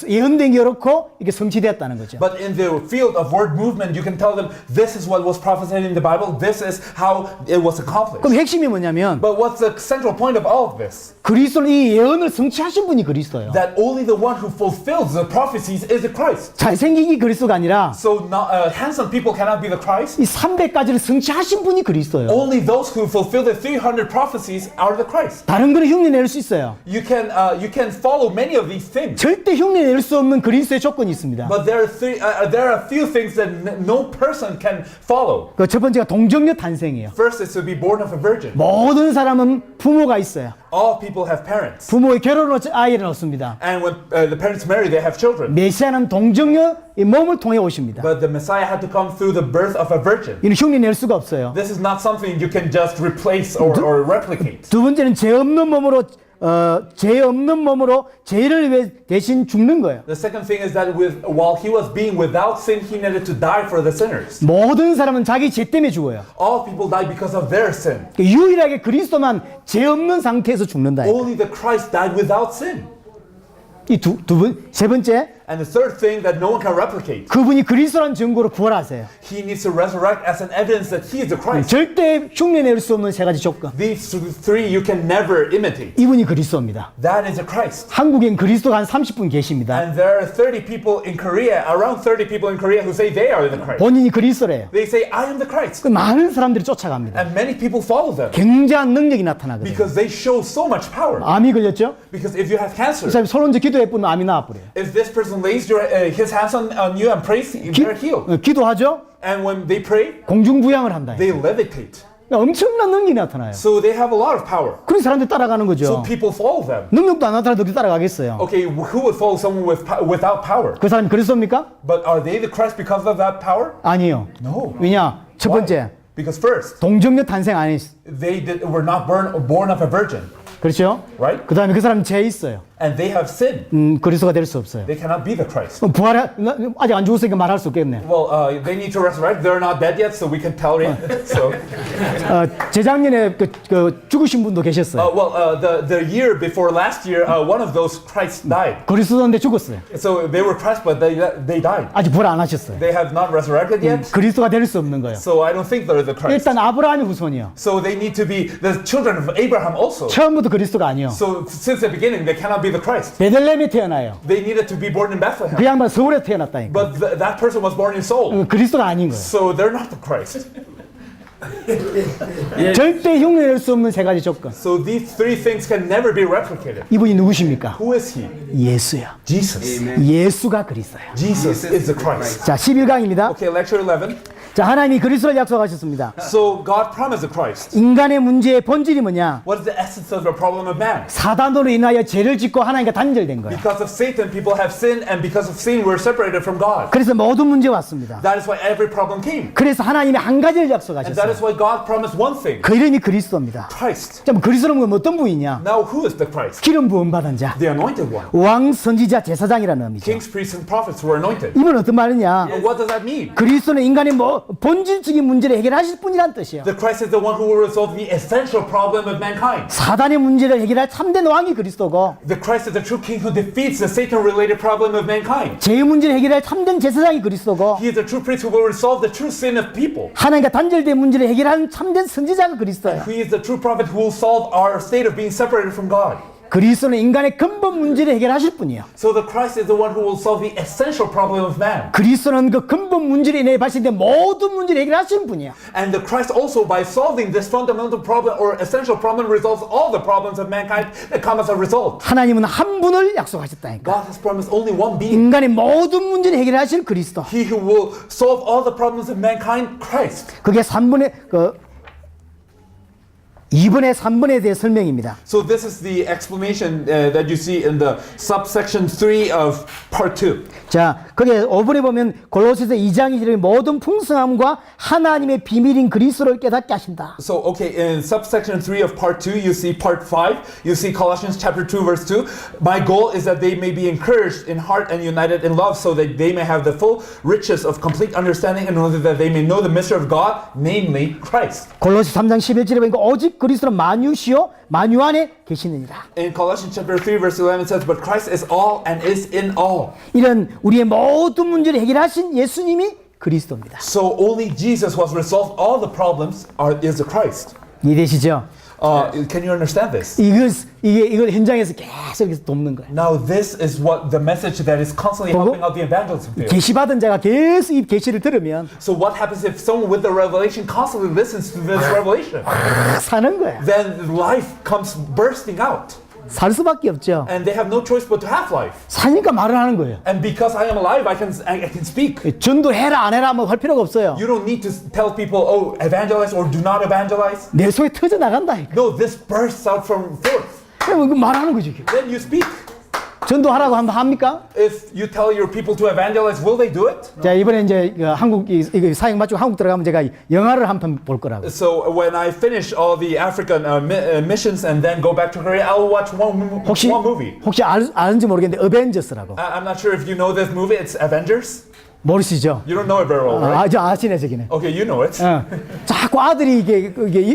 예언된 게 이렇고 이게 성취되었다는 거죠. But in the field of word movement, you can tell them this is what was prophesied in the Bible. This is how it was accomplished. 그럼 핵심이 뭐냐면 But what's the central point of all of this? 그리스도는 이 예언을 성취하신 분이 그리스도예요. That only the one who fulfills the prophecies is the Christ. 잘생긴 게 그리스도가 아니라 So handsome people cannot be the Christ. 이 300가지를 성취하신 분이 그리스도예요. Only those who fulfill the 300 prophecies are the Christ. 다른 거는 흉내 낼 수 있어요. You can follow many of these things. 절대 흉내 낼 수 없는 그리스도의 조건이 있습니다. But there are a few things that no person can follow. 그 첫 번째가 동정녀 탄생이에요. First is to be born of a virgin. 모든 사람은 부모가 있어요. All people have parents. 부모의 결혼으로 아이를 낳습니다. And when the parents marry, they have children. 메시아는 동정녀의 몸을 통해 오십니다. But the Messiah had to come through the birth of a virgin. 이는 흉내 낼 수가 없어요. This is not something you can just replace or replicate. 두 번째는 죄 없는 몸으로 죄를 위해 대신 죽는 거예요. The second thing is that while he was being without sin, he needed to die for the sinners. 모든 사람은 자기 죄 때문에 죽어요. All people die because of their sin. 유일하게 그리스도만 죄 없는 상태에서 죽는다. Only the Christ died without sin. 이 세 번째, And the third thing that no one can replicate. 그분이 그리스도라는 증거로 부활하세요. He needs to resurrect as an evidence that he is the Christ. 절대 흉내 낼 수 없는 세 가지 조건. These three you can never imitate. 이분이 그리스도입니다. That is a Christ. 한국엔 그리스도가 한 30분 계십니다. And there are 30 people in Korea, around 30 people in Korea who say they are the Christ. 본인이 그리스도래요. They say, I am the Christ. 그 많은 사람들이 쫓아갑니다. And many people follow them 굉장한 능력이 나타나거든요. because they show so much power. 암이 걸렸죠? Because if you have 이 cancer, 사람이 손 얹어 기도해 보면 암이 나와버려요. if this person lays his hands on you and prays, they're healed. 기도하죠? And when they pray, 공중부양을 한다. they levitate. 엄청난 능력이 나타나요. So they have a lot of power. 그래서 사람들이 따라가는 So 거죠. people follow them. 능력도 안 나타나도 어떻게 따라가겠어요? Okay, who would follow someone without power? 그 사람이 그리스도입니까? But are they the Christ because of that power? 아니요. No. 왜냐? 첫 Why? 번째, Because first, 동정녀 탄생 안 했어. they were not born of a virgin, 그렇죠? right? 그 다음에 그 사람 죄 있어요. And they have sinned. 그리스도가 될 수 없어요. They cannot be the Christ. 부활해, 아직 안 죽었으니까 말할 수 없겠네. Well, they need to resurrect. They're not dead yet, so we can tell it. So, 재작년에 죽으신 분도 계셨어요. the year before last year, one of those Christs died. 그리스도인데 죽었어요. So they were Christ, but they died. 아직 부활 안 하셨어요. They have not resurrected yet. 그리스도가 될 수 없는 거예요. So I don't think they're the Christ. 일단 아브라함이 후손이요. So they need to be the children of Abraham also. 처음부터 그리스도가 아니요. So since the beginning, they cannot be the Christ. 베들레헴에 태어나요. They needed to be born in Bethlehem. 그 양반 서울에 태어났다니까. But that person was born in Seoul. 그리스도가 아닌 거예요. So they're not the Christ. 절대 흉내낼 수 없는 세 가지 조건. So these three things can never be replicated. 이분이 누구십니까? Who is he? 예수야. Jesus. 예수가 그리스도야. Jesus is the Christ. 자, 11강입니다. Okay, lecture 11. 자, 하나님이 그리스도를 약속하셨습니다. So God promised the Christ. 인간의 문제의 본질이 뭐냐? What is the essence of the problem of man? 사단으로 인하여 죄를 짓고 하나님과 단절된 거예요. Because of Satan, people have sinned, and because of sin, we're separated from God. 그래서 모든 문제 왔습니다. That is why every problem came. 그래서 하나님이 한 가지를 And that 약속하셨어요. is why God promised one thing. 그 이름이 그리스도입니다. Christ. 자, 그리스도는 어떤 부이냐? Now who is the Christ? 기름 부음 받은 자, The anointed one. 왕, 선지자, 제사장이라는 의미죠. Kings, priests, and prophets were anointed. 이건 어떤 말이냐? And what does that mean? 그리스도는 인간의 본질적인 문제를 해결하실 분이란 뜻이에요. The Christ is the one who will resolve the essential problem of mankind. 사단의 문제를 해결할 참된 왕이 그리스도고, The Christ is the true king who defeats the Satan-related problem of mankind. 죄의 문제를 해결할 참된 제사장이 그리스도고, He is the true priest who will resolve the true sin of people. 하나님과 단절된 문제를 해결하는 참된 선지자가 그리스도예요. He is the true prophet who will solve our state of being separated from God. 그리스도는 인간의 근본 문제를 해결하실 분이에요. So the Christ is the one who will solve the essential problem of man. 그리스도는 그 근본 문제로 인해 발생된 모든 문제를 해결하시는 분이에요. And the Christ also, by solving this fundamental problem or essential problem, resolves all the problems of mankind that come as a result. 하나님은 한 분을 약속하셨다니까. God has promised only one being. 인간의 모든 문제를 해결하실 그리스도. He who will solve all the problems of mankind, Christ. 그게 3분의 2분의 3분에 대해 설명입니다. So this is the explanation that you see in the subsection 3 of part 2. 자, 거기에 5분에 보면 골로새서 2장이 이르는 모든 풍성함과 하나님의 비밀인 그리스도를 깨닫게 하신다. So, okay, in subsection 3 of part 2, you see part 5, you see Colossians chapter 2, verse 2. My goal is that they may be encouraged in heart and united in love, so that they may have the full riches of complete understanding, in order that they may know the mystery of God, namely Christ. 골로새 3장 11절에 보니까 오직 그리스도는 만유시요 만유 안에 계시느니라. In Colossians chapter 3, verse 11, it says, But Christ is all and is in all. 이런 우리의 모든 문제를 해결하신 예수님이 그리스도입니다. So only Jesus was resolved all the problems is the Christ. 이해되시죠? Can you understand this? 이걸 현장에서 계속 이렇게 돕는 거예요. Now this is what the message that is constantly 보고? helping out the evangelism field. 계시받은 자가 계속 이 계시를 들으면 So what happens if someone with the revelation constantly listens to this revelation? 사는 거야. Then life comes bursting out. 살 수밖에 없죠. And they have no choice but to have life. 사니까 말을 하는 거예요. And because I am alive, I can speak. 전도해라 안 해라 뭐 할 필요가 없어요. You don't need to tell people, oh, evangelize or do not evangelize. 내 속에 터져 나간다. No, this bursts out from forth. 그럼 말하는 거죠. Then you speak. 전도하라고 하면 합니까? If you tell your people to evangelize, will they do it? 자, 이번에 이제 한국 이거 사역 마치고 한국 들어가면 제가 영화를 한 편 볼 거라고. So when I finish all the African missions and then go back to Korea, I'll watch one movie. 혹시 아는지 모르겠는데 어벤져스라고. I'm not sure if you know this movie. It's Avengers. 모르시죠? You don't know it very well, right? 아시네 저기네. Okay, you know it. 자꾸 아들이 이게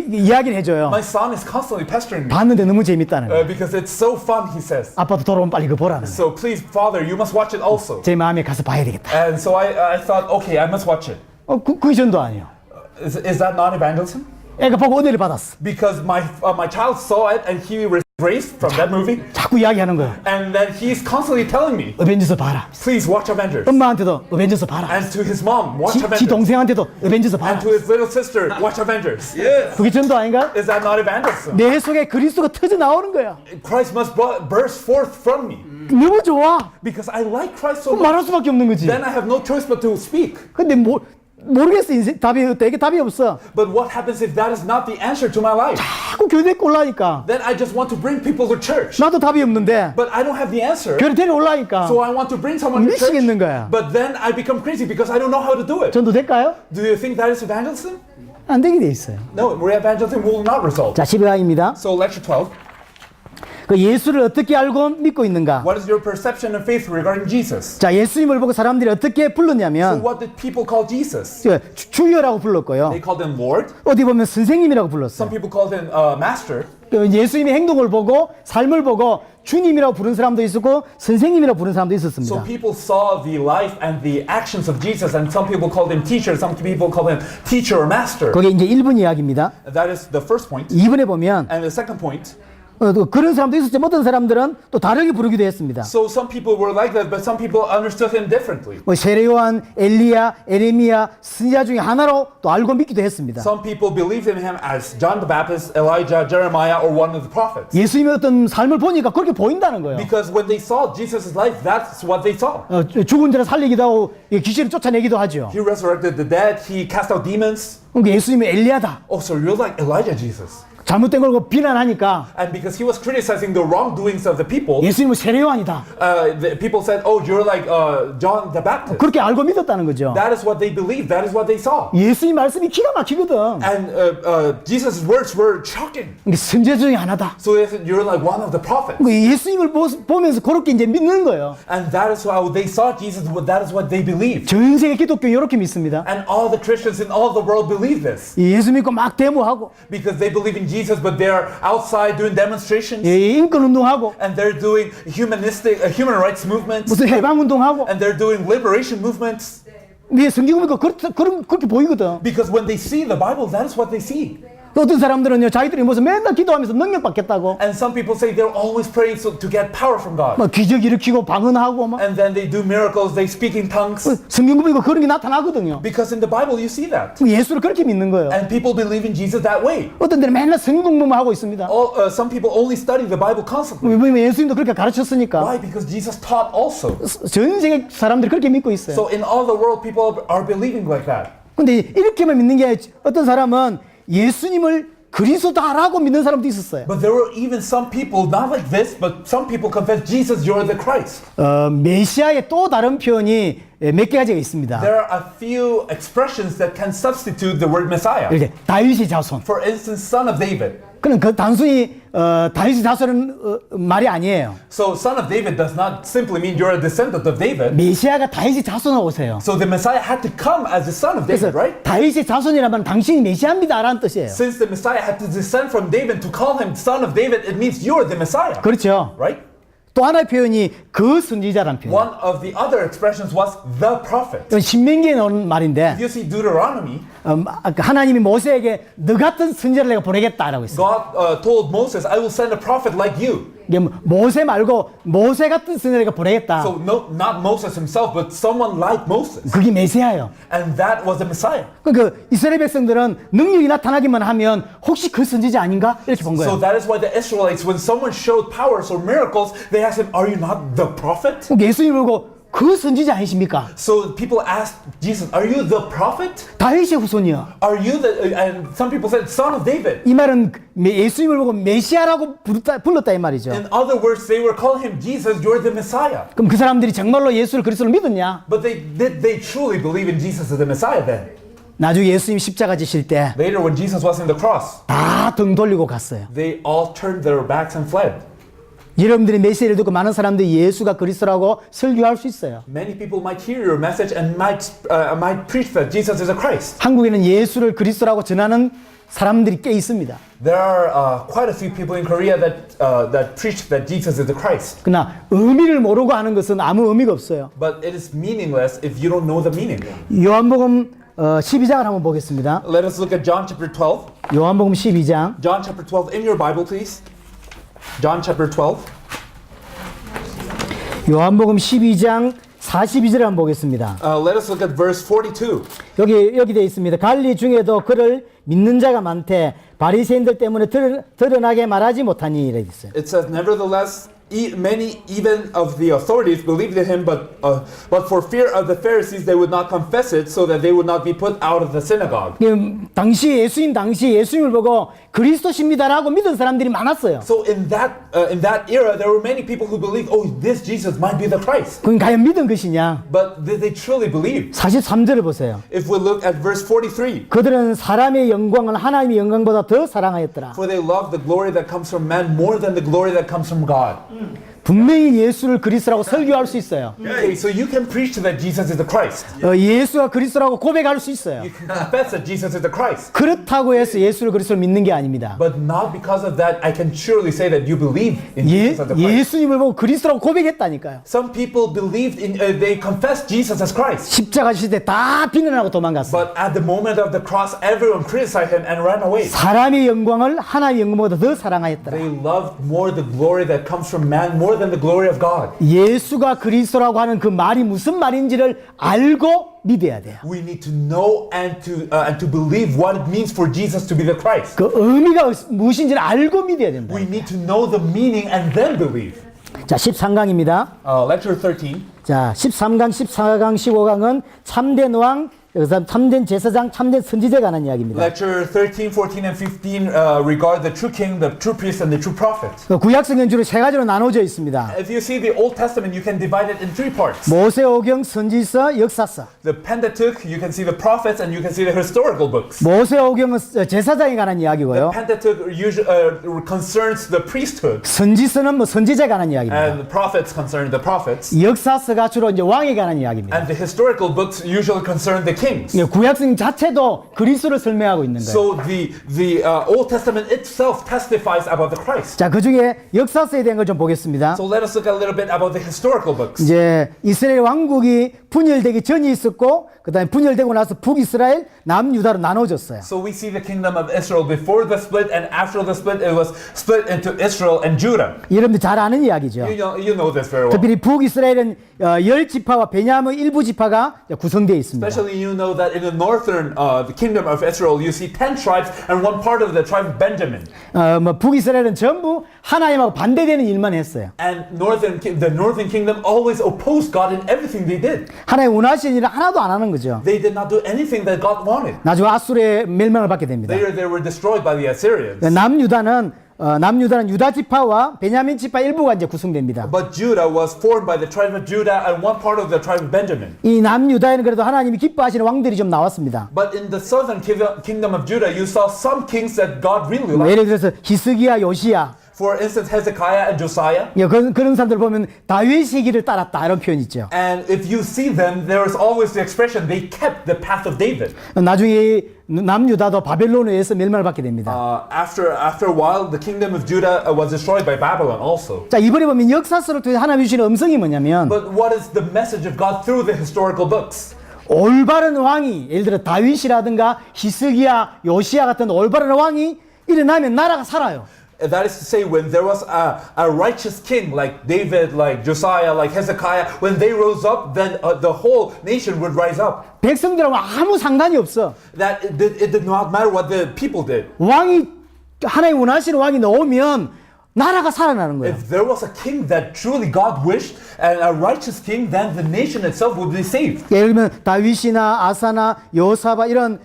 이야기를 해줘요. My son is constantly pestering me 봤는데 너무 재밌다는 거예요. because it's so fun, he says. 아빠도 돌아오면 빨리 그거 보라는 거예요. So please, Father, you must watch it also. 제 마음에 가서 봐야 되겠다. And so I thought, okay, I must watch it. 그게 전도 아니에요. Is that not evangelism? 애가 보고 은혜를 받았어. Because my child saw it and he was raised from that movie. 자꾸 이야기하는 거예요. And then he's constantly telling me, 어벤져스 봐라. please watch Avengers. 엄마한테도 어벤져스 봐라. And to his mom, watch 지 Avengers. 동생한테도 어벤져스 봐라. And to his little sister, watch Avengers. 그게 전도 아닌가? Is that not evangelism? 내 속에 그리스도가 터져 나오는 거야. Christ must burst forth from me. 너무 좋아. Because I like Christ so 그럼 much. 말할 수밖에 없는 거지. Then I have no choice but to speak. 근데 모르겠어. 인생 되게 답이 없어. But what happens if that is not the answer to my life? 자꾸 교대 올라니까. Then I just want to bring people to church. 나도 답이 없는데 But I don't have the answer. 교대 데려올라니까. So I want to bring someone to church. 미치겠는 거야. But then I become crazy because I don't know how to do it. 전도 될까요? Do you think that is evangelism? 안 되게 돼 있어요. No, evangelism will not result. 자, 12강입니다. So lecture 12. 그 예수를 어떻게 알고 믿고 있는가? What is your perception and faith regarding Jesus? 자, 예수님을 보고 사람들이 어떻게 So 불렀냐면 what did people call Jesus? 주여라고 불렀고요. They called him Lord. 어디 보면 선생님이라고 Some 불렀어요. people called him Master. 그 예수님의 행동을 보고 삶을 보고 주님이라고 부른 사람도 있었고 선생님이라고 부른 사람도 So 있었습니다. people saw the life and the actions of Jesus, and some people called him teacher, some people called him teacher or master. 그게 이제 1분 이야기입니다. That is the first point. 2분에 보면 And the second point, 또 그런 사람도 있었지만 어떤 사람들은 또 다르게 부르기도 했습니다. so some people were like that, but some people understood him differently. 뭐 세례요한, 엘리야, 에레미야, 선지자 중에 하나로 또 알고 믿기도 했습니다. Some people believed in him as John the Baptist, Elijah, Jeremiah, or one of the prophets. 예수님의 어떤 삶을 보니까 그렇게 보인다는 거예요. Because when they saw Jesus' life, that's what they saw. 죽은 자를 살리기도 하고 귀신을 쫓아내기도 하죠. He resurrected the dead, he cast out demons. 그러니까 예수님은 엘리야다. Oh, so you're like Elijah, Jesus. 잘못된 걸 비난하니까 And because he was criticizing the wrongdoings of the people, 예수님은 세례요한이다. the people said, oh, you're like John the Baptist. 그렇게 알고 믿었다는 거죠. That is what they believed. That is what they saw. 예수님 말씀이 기가 막히거든. And Jesus' words were shocking. 이게 선지자 중에 하나다. So they said, you're like one of the prophets. 예수님을 보면서 그렇게 이제 믿는 거예요. And that is how they saw Jesus. That is what they believed. 전 세계 기독교 이렇게 믿습니다. And all the Christians in all the world believe this. 예수 믿고 막 데모하고 Because they believe in Jesus, but they're outside doing demonstrations. 인권 운동하고 And they're doing human rights movements. 무슨 해방 운동하고 And they're doing liberation movements. 네 성경 보니까 그렇게 보이거든. Because when they see the Bible, that is what they see. 또 어떤 사람들은요 자기들이 무슨 맨날 기도하면서 능력 받겠다고 And some people say they're always praying to get power from God. 막 기적 일으키고 방언하고 막 And then they do miracles, they speak in tongues. 성경 보니까 그런 게 나타나거든요. Because in the Bible you see that. 예수를 그렇게 믿는 거예요. And people believe in Jesus that way. 어떤 데는 맨날 성경 공부만 하고 있습니다. Some people only study the Bible constantly. 왜냐면 예수님도 그렇게 가르쳤으니까 Why? Because Jesus taught also. 전 세계 사람들이 그렇게 믿고 있어요. So in all the world people are believing like that. 근데 이렇게만 믿는 게 아니라 어떤 사람은 예수님을 그리스도다라고 믿는 사람도 있었어요. But there were even some people, not like this, but some people confess, Jesus, you're the Christ. 메시아의 또 다른 표현이 몇 가지가 있습니다. There are a few expressions that can substitute the word Messiah. 이렇게 다윗의 자손. For instance, son of David. 그는 그 단순히 다윗의 자손은 말이 아니에요. So son of David does not simply mean you're a descendant of David. 메시아가 다윗의 자손으로 오세요. So the Messiah had to come as the son of 그래서 David, right? 다윗의 자손이라면 당신이 메시아입니다라는 뜻이에요. Since the Messiah had to descend from David to call him son of David, it means you're the Messiah, 그렇죠. right? 또 하나의 표현이 그 선지자라는 표현. One of the other expressions was the prophet. 이건 신명기에 나오는 말인데 If you see Deuteronomy, 하나님이 모세에게 너 같은 선지자를 내가 보내겠다라고 했어요. God told Moses, I will send a prophet like you. 이게 모세 말고 모세 같은 선지자를 내가 보내겠다. So no, not Moses himself, but someone like Moses. 그게 메시아예요. And that was the Messiah. 그 이스라엘 백성들은 능력이 나타나기만 하면 혹시 그 선지자 아닌가 이렇게 본 So 거예요. that is why the Israelites, when someone showed powers or miracles, they asked him, are you not the prophet? 예수님 보고 그 선지자 아니십니까? So people asked Jesus, are you the prophet? 다윗의 후손이요. Are you the, and some people said, son of David. 이 말은 예수님을 보고 메시아라고 불렀다 이 말이죠. In other words, they were calling him Jesus, you're the Messiah. 그럼 그 사람들이 정말로 예수를 그리스도로 믿었냐? But did they truly believe in Jesus as the Messiah then? 나중에 예수님 십자가 지실 때 Later when Jesus was in the cross, 다 등 돌리고 갔어요. they all turned their backs and fled. 여러분들이 메시아를 듣고 많은 사람들이 예수가 그리스도라고 설교할 수 있어요. Many people might hear your message and might preach that Jesus is a Christ. 한국에는 예수를 그리스도라고 전하는 사람들이 꽤 있습니다. There are quite a few people in Korea that preach that Jesus is the Christ. 그러나 의미를 모르고 하는 것은 아무 의미가 없어요. But it is meaningless if you don't know the meaning. 요한복음 12장을 한번 보겠습니다. Let us look at John chapter 12. 요한복음 12장. John chapter 12 in your Bible, please. John chapter 12. 요한복음 12장 42절을 한번 보겠습니다. Let us look at verse 42. 여기 되어 있습니다. 갈리 중에도 그를 믿는 자가 많대 바리새인들 때문에 드러나게 말하지 못하니 이래 있어요. It says, nevertheless, many even of the authorities believed in him, but for fear of the Pharisees, they would not confess it, so that they would not be put out of the synagogue. 당시 예수님을 보고 그리스도십니다라고 믿은 사람들이 많았어요. So in that era, there were many people who believed, oh, this Jesus might be the Christ. 그건 과연 믿은 것이냐? But did they truly believe? 43절을 보세요. If we look at verse 43, 그들은 사람의 영광을 하나님의 영광보다 더 사랑하였더라. for they love the glory that comes from man more than the glory that comes from God. 분명히 예수를 그리스도라고 설교할 수 있어요. Okay, so you can preach that Jesus is the Christ. 예수가 그리스도라고 고백할 수 있어요. You can confess that Jesus is the Christ. 그렇다고 해서 예수를 그리스도로 믿는 게 아닙니다. But not because of that, I can surely say that you believe in Jesus as the Christ. 예수님을 보고 그리스도라고 고백했다니까요. Some people believed in, they confessed Jesus as Christ. 십자가 지실 때 다 비난하고 도망갔어요. But at the moment of the cross, everyone criticized him and ran away. 사람의 영광을 하나님의 영광보다 더 사랑하였더라. They loved more the glory that comes from man more than the glory of God. 예수가 그리스도라고 하는 그 말이 무슨 말인지를 알고 믿어야 돼요. We need to know and to believe what it means for Jesus to be the Christ. 그 의미가 무엇인지를 알고 믿어야 된다. We need to know the meaning and then believe. 자, 13강입니다. Lecture 13. 자, 13강, 14강, 15강은 참된 왕, 그다음 참된 제사장, 참된 선지자에 관한 이야기입니다. Lecture 13, 14, and 15 regard the true king, the true priest, and the true prophet. 구약성경 주로 세 가지로 나눠져 있습니다. If you see the Old Testament, you can divide it in three parts. 모세오경, 선지서, 역사서. The Pentateuch, you can see the prophets, and you can see the historical books. 모세오경은 제사장에 관한 The 이야기고요. Pentateuch concerns the priesthood, 선지서는 선지자에 관한 이야기입니다. and the prophets concern the prophets. 역사서가 주로 이제 왕에 관한 이야기입니다. And the historical books usually concern the kings. 구약성 자체도 그리스도를 설명하고 있는 거예요. So the Old Testament itself testifies about the Christ. 자, 그 중에 역사서에 대한 걸 좀 보겠습니다. So let us look a little bit about the historical books. 이제 이스라엘 왕국이 분열되기 전이 있었고, 그다음에 분열되고 나서 북이스라엘, 남유다로 나눠졌어요. So we see the kingdom of Israel before the split, and after the split, it was split into Israel and Judah. 여러분들 잘 아는 이야기죠. You know this very well. 특별히 북이스라엘은 10지파와 베냐민 일부 지파가 구성되어 있습니다. Especially you you know that in the northern the kingdom of Israel, you see 10 tribes and one part of the tribe of Benjamin. 뭐 북이스라엘은 전부 하나님하고 반대되는 일만 했어요. And the northern kingdom always opposed God in everything they did. 하나님 원하시는 일을 하나도 안 하는 거죠. They did not do anything that God wanted. 나중에 아수르의 멸망을 받게 됩니다. Later, they were destroyed by the Assyrians. 남유다는 유다 지파와 베냐민 지파 일부가 이제 구성됩니다. But Judah was formed by the tribe of Judah and one part of the tribe of Benjamin. 이 남유다에는 그래도 하나님이 기뻐하시는 왕들이 좀 나왔습니다. But in the southern kingdom of Judah, you saw some kings that God really 뭐 liked. 예를 들어서 히스기야, 요시야. For instance, Hezekiah and Josiah. 예, 그런 사람들 보면 다윗의 길을 따랐다 이런 표현 있죠. And if you see them, there is always the expression they kept the path of David. 나중에 남유다도 바벨론에 의해서 멸망을 받게 됩니다. After a while, the kingdom of Judah was destroyed by Babylon also. 자, 이번에 보면 역사서를 통해 하나님이 주시는 음성이 뭐냐면 But what is the message of God through the historical books? 올바른 왕이 예를 들어 다윗이라든가 히스기야, 요시야 같은 올바른 왕이 일어나면 나라가 살아요. That is to say, when there was a righteous king like David, like Josiah, like Hezekiah, when they rose up, then the whole nation would rise up. 백성들하고 아무 상관이 없어. That it did not matter what the people did. 왕이 하나님 원하시는 왕이 나오면 나라가 살아나는 거예요. If there was a king that truly God wished and a righteous king, then the nation itself would be saved. 예를 들면 다윗이나 아사나 요사바 이런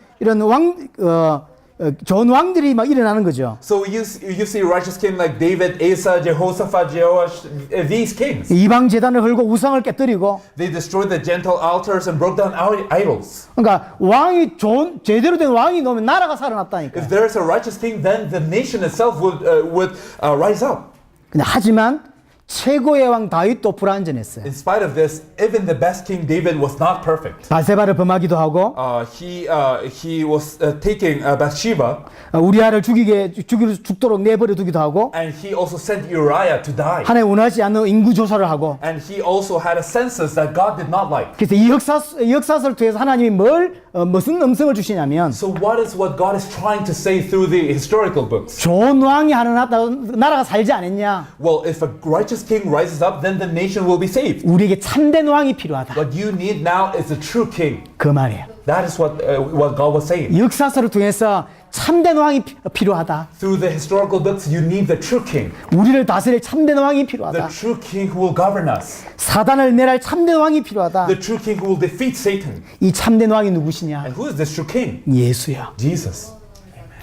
좋은 왕들이 막 일어나는 거죠. So you see righteous king like David, Asa, Jehoshaphat, Jehoash, these kings. 이방 제단을 헐고 우상을 깨뜨리고. They destroyed the Gentile altars and broke down idols. 그러니까 왕이 제대로 된 왕이 나오면 나라가 살아났다니까. If there is a righteous king, then the nation itself would rise up. 근데 하지만 최고의 왕 다윗도 불완전했어요. In spite of this, even the best king David was not perfect. 바세바를 범하기도 하고. He was taking Bathsheba. 우리아를 죽도록 내버려 두기도 하고. And he also sent Uriah to die. 하나님 원하지 않는 인구 조사를 하고. And he also had a census that God did not like. 그래서 이 역사서를 통해서 하나님이 무슨 음성을 주시냐면. So what God is trying to say through the historical books? 좋은 왕이 하는 나라가 살지 않았냐? Well, if a righteous king rises up, then the nation will be saved. 우리에게 참된 왕이 필요하다. What you need now is a true king. 그 말이에요. That is what God was saying. 역사서를 통해서 참된 왕이 필요하다. Through the historical books, you need the true king. 우리를 다스릴 참된 왕이 The 필요하다. true king who will govern us. 사단을 멸할 참된 왕이 필요하다. The true king who will defeat Satan. 이 참된 왕이 누구시냐? And who is this true king? 예수야. Jesus.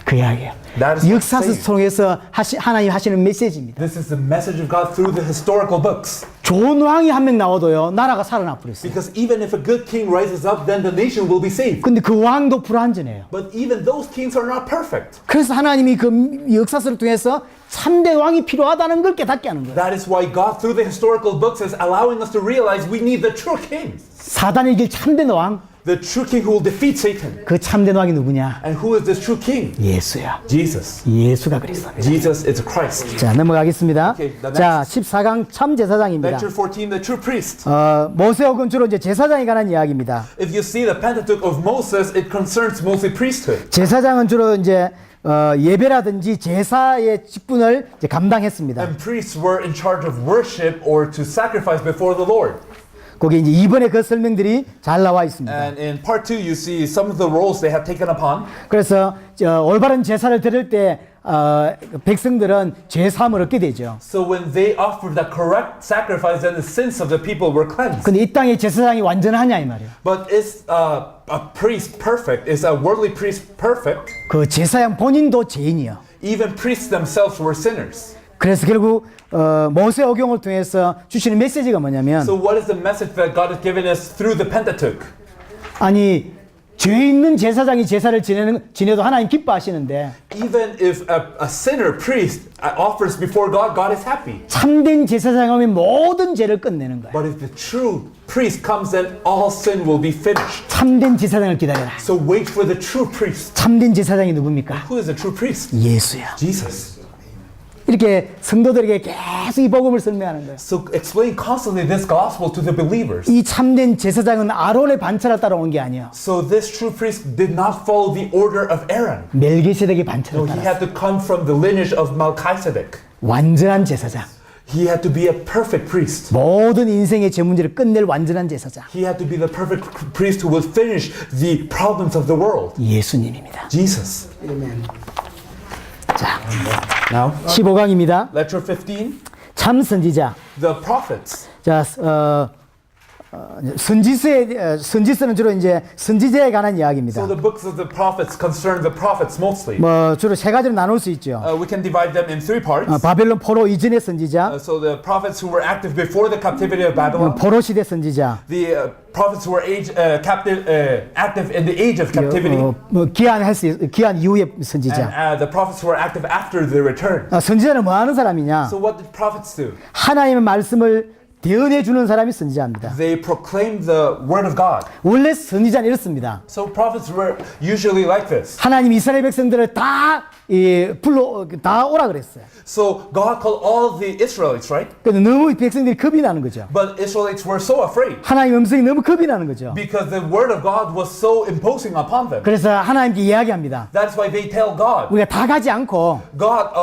그 이야기예요. That is what 역사서 saved. 통해서 하나님 하시는 메시지입니다. This is the message of God through the historical books. 좋은 왕이 한 명 나와도요, 나라가 살아나 버렸어요. Because even if a good king rises up, then the nation will be saved. 근데 그 왕도 불완전해요. But even those kings are not perfect. 그래서 하나님이 그 역사서를 통해서 참된 왕이 필요하다는 걸 깨닫게 하는 거예요. That is why God, through the historical books, is allowing us to realize we need the true king. 사단을 이길 참된 왕, The true king who will defeat Satan. 그 참된 왕이 누구냐? And who is this true king? 예수야. Jesus. 예수가 그리스도입니다. Jesus is Christ. 자, 넘어가겠습니다. Okay, the 자, 14강 참 제사장입니다. Lecture 14, the true priest. 모세오건 주로 이제 제사장에 관한 이야기입니다. If you see the Pentateuch of Moses, it concerns mostly priesthood. 제사장은 주로 이제 예배라든지 제사의 직분을 이제 감당했습니다. And priests were in charge of worship or to sacrifice before the Lord. 거기 이제 이번에 그 설명들이 잘 나와 있습니다. And in part 2, you see some of the roles they have taken upon. 그래서 올바른 제사를 드릴 때 백성들은 죄 사함을 얻게 되죠. So when they offered the correct sacrifice, then the sins of the people were cleansed. 근데 이 땅의 제사장이 완전하냐 이 말이에요. But is a priest perfect? Is a worldly priest perfect? 그 제사장 본인도 죄인이요. Even priests themselves were sinners. 그래서 결국 모세 오경을 통해서 주시는 메시지가 뭐냐면 So what is the message that God has given us through the Pentateuch? 아니 죄 있는 제사장이 제사를 지내도 하나님 기뻐하시는데 Even if a sinner priest offers before God, God is happy. 참된 제사장 오면 모든 죄를 끝내는 거예요. But if the true priest comes, then all sin will be finished. 참된 제사장을 기다려라. So wait for the true priest. 참된 제사장이 누굽니까? Who is the true priest? 예수야. Jesus. 이렇게 성도들에게 계속 이 복음을 설명하는 거예요. So explain constantly this gospel to the believers. 이 참된 제사장은 아론의 반차를 따라온 게 아니에요. So this true priest did not follow the order of Aaron. 멜기세덱의 No, 반차를 he 따랐어요. had to come from the lineage of Melchizedek. 완전한 제사장. He had to be a perfect priest. 모든 인생의 제 문제를 끝낼 완전한 제사장. He had to be the perfect priest who would finish the problems of the world. 예수님입니다. Jesus. 자, Now, 15강입니다. lecture 15, 참 선지자. the prophets. 자, 선지서는 주로 이제 선지자에 관한 이야기입니다. So the books of the prophets concern the prophets mostly. 뭐 주로 세 가지로 나눌 수 있죠. We can divide them in three parts. 바벨론 포로 이전의 선지자, So the prophets who were active before the captivity of Babylon, 포로 시대 선지자, the prophets who were active in the age of captivity, 기한 이후의 선지자. and the prophets who were active after the return. 선지자는 뭐 하는 사람이냐? So what did prophets do? 하나님의 말씀을 대언해 주는 사람이 선지자입니다. They proclaimed the word of God. 원래 선지자는 이렇습니다. So prophets were usually like this. 하나님 이스라엘 백성들을 다 오라 그랬어요. So God called all the Israelites, right? 근데 너무 백성들이 겁이 나는 거죠. But Israelites were so afraid 하나님 음성이 너무 겁이 나는 거죠. because the word of God was so imposing upon them. 그래서 하나님께 이야기합니다. That's why they tell God, 우리가 다 가지 않고 God,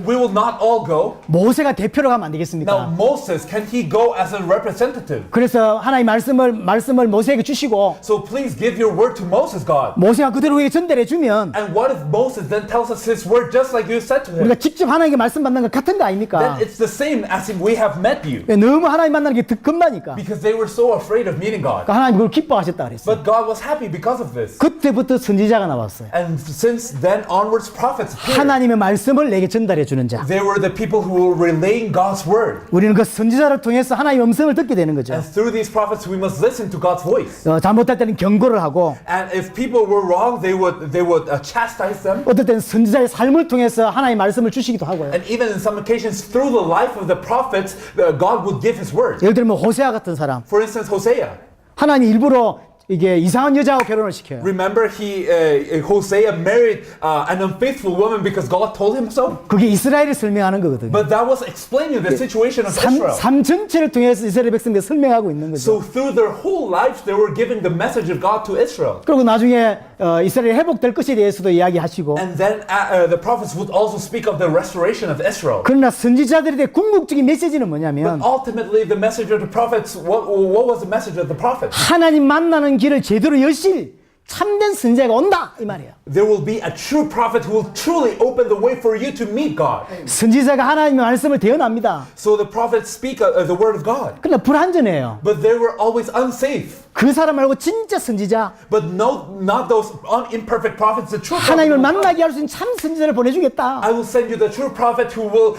we will not all go. 모세가 대표로 가면 안 Now 되겠습니까? Moses, can he go as a representative? 그래서 하나님 말씀을 모세에게 주시고 So please give your word to Moses, God. 모세가 그대로 우리에게 전달해 주면 And what if Moses then tells us his word just like you said to him? 우리가 직접 하나님께 말씀 받는 것 같은 거 Then 아닙니까? it's the same as if we have met you. 너무 하나님 만나는 게 겁나니까. Because they were so afraid of meeting God. 그러니까 하나님 그걸 기뻐하셨다 그랬어요. But God was happy because of this. 그때부터 선지자가 나왔어요. And since then onwards, prophets appeared. 하나님의 말씀을 내게 전달해 주는 자. They were the people who were relaying God's word. 우리는 그 선지자를 통해서 하나님의 음성을 듣게 되는 거죠. And through these prophets, we must listen to God's voice. 잘못할 때는 경고를 하고, And if people were wrong, they would chastise them. 어떨 때는 선지자의 삶을 통해서 하나님의 말씀을 주시기도 하고요. And even in some occasions, through the life of the prophets, God would give His word. 예를 들면 호세아 같은 사람, For instance, Hosea. 하나님이 일부러 이게 이상한 여자하고 결혼을 시켜요. Remember, Hosea married an unfaithful woman because God told him so. 그게 이스라엘을 설명하는 거거든요. But that was explaining the situation of Israel. 삶 전체를 통해서 이스라엘 백성들 설명하고 있는 거죠. So through their whole lives, they were giving the message of God to Israel. 그리고 나중에 이스라엘 회복될 것에 대해서도 이야기하시고. And then the prophets would also speak of the restoration of Israel. 그러나 선지자들에 대해 궁극적인 메시지는 But 뭐냐면 ultimately, the message of the prophets, what was the message of the prophets? 하나님 만나는 길을 제대로 여실 참된 선지자가 온다 이 말이에요. There will be a true prophet who will truly open the way for you to meet God. 선지자가 하나님의 말씀을 대언합니다. So the prophets speak the word of God. 그러나 불완전해요. But they were always unsafe. 그 사람 말고 진짜 선지자, But no, not those imperfect prophets, the true prophet. 하나님을 who will come. 만나게 할 수 있는 참 선지자를 보내주겠다. I will send you the true prophet who will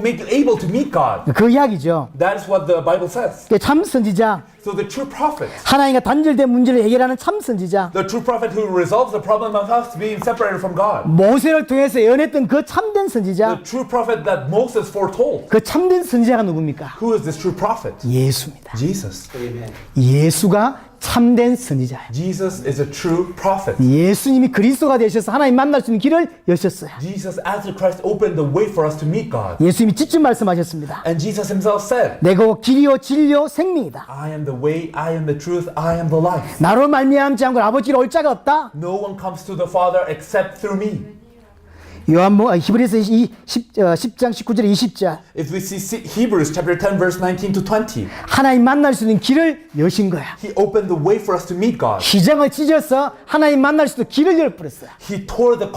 make you able to meet God. 그 이야기죠. That is what the Bible says. 참 선지자, So the true prophet, 하나님과 단절된 문제를 해결하는 참 선지자, the true prophet who resolves the problem of us being separated from God. 모세를 통해서 예언했던 그 참된 The 선지자, true prophet that Moses foretold. 그 참된 선지자가 누굽니까? Who is this true prophet? 예수입니다. Jesus. 예수가 참된 선지자예요. Jesus is a true prophet. 예수님이 그리스도가 되셔서 하나님 만날 수 있는 길을 여셨어요. Jesus as the Christ opened the way for us to meet God. 예수님이 직접 말씀하셨습니다. And Jesus himself said, 내가 길이요 진리요 생명이다. I am the way, I am the truth, I am the life. 나로 말미암지 않고 아버지로 올 자가 없다. No one comes to the Father except through me. 히브리서 10장 19절 20절 If we see Hebrews chapter 10 verse 19 to 20, 하나님 만날 수 있는 길을 여신 거야. he opened the way for us to meet God. 기장을 찢어서 하나님 만날 수 있는 길을 열어버렸어요. He tore the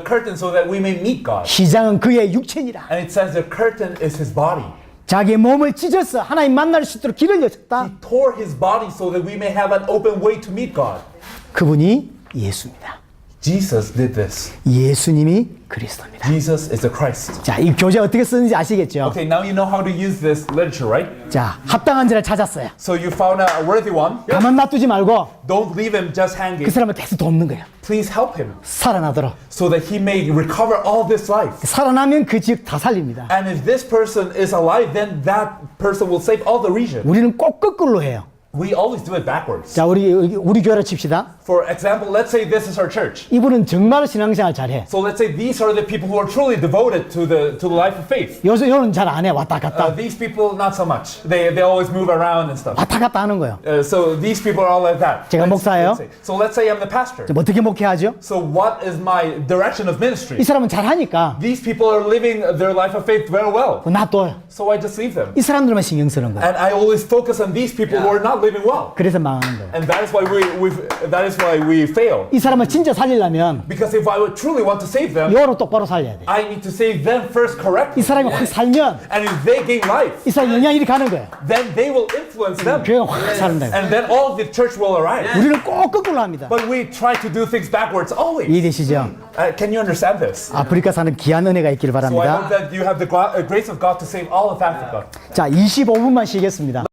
curtain so that we may meet God. 기장은 그의 육체니라. And it says the curtain is his body. 자기의 몸을 찢어서 하나님 만날 수 있도록 길을 여셨다. He tore his body so that we may have an open way to meet God. 그분이 예수입니다. Jesus did this. 예수님이 그리스도입니다. Jesus is the Christ. 자, 이 교재 어떻게 쓰는지 아시겠죠? Okay, now you know how to use this literature, right? 자, 합당한 자를 찾았어요. So you found a worthy one. 가만 놔두지 말고 Don't leave him just 그 hanging. 사람을 계속 돕는 거예요. Please help him 살아나도록. so that he may recover all this life. 살아나면 그 지역 다 살립니다. And if this person is alive, then that person will save all the region. 우리는 꼭 거꾸로 해요. We always do it backwards. 자, 우리 교회를 칩시다. For example, let's say this is our church. 이분은 정말 신앙생활 잘해. So let's say these are the people who are truly devoted to the life of faith. 요는 잘 안 해. 왔다 갔다. These people not so much. They always move around and stuff. 왔다 갔다 하는 거예요. So these people are all like that. 제가 목사예요. So let's say I'm the pastor. 지금 어떻게 목회하죠? So what is my direction of ministry? 이 사람은 잘하니까 These people are living their life of faith very well. 놔둬요. So I just leave them. 이 사람들만 신경 쓰는 거예요. And I always focus on these people who are not living well. 그래서 망하는 거예요. And that is why we fail. 이 사람을 진짜 살리려면 Because if I would truly want to save them, 요로 똑바로 살려야 돼. I need to save them first correctly. 이 사람이 확 살면 And if they gain life, 이 사람 영향이 이렇게 가는 거예요. then they will influence them. 교회가 확 사는다. And then all of the church will arrive. 우리는 꼭 거꾸로 합니다. But we try to do things backwards always. 이해되시죠? Can you understand this? 아프리카 사는 귀한 은혜가 있기를 So I hope 바랍니다. that you have the grace of God to save all of Africa. 자, 25분만 쉬겠습니다.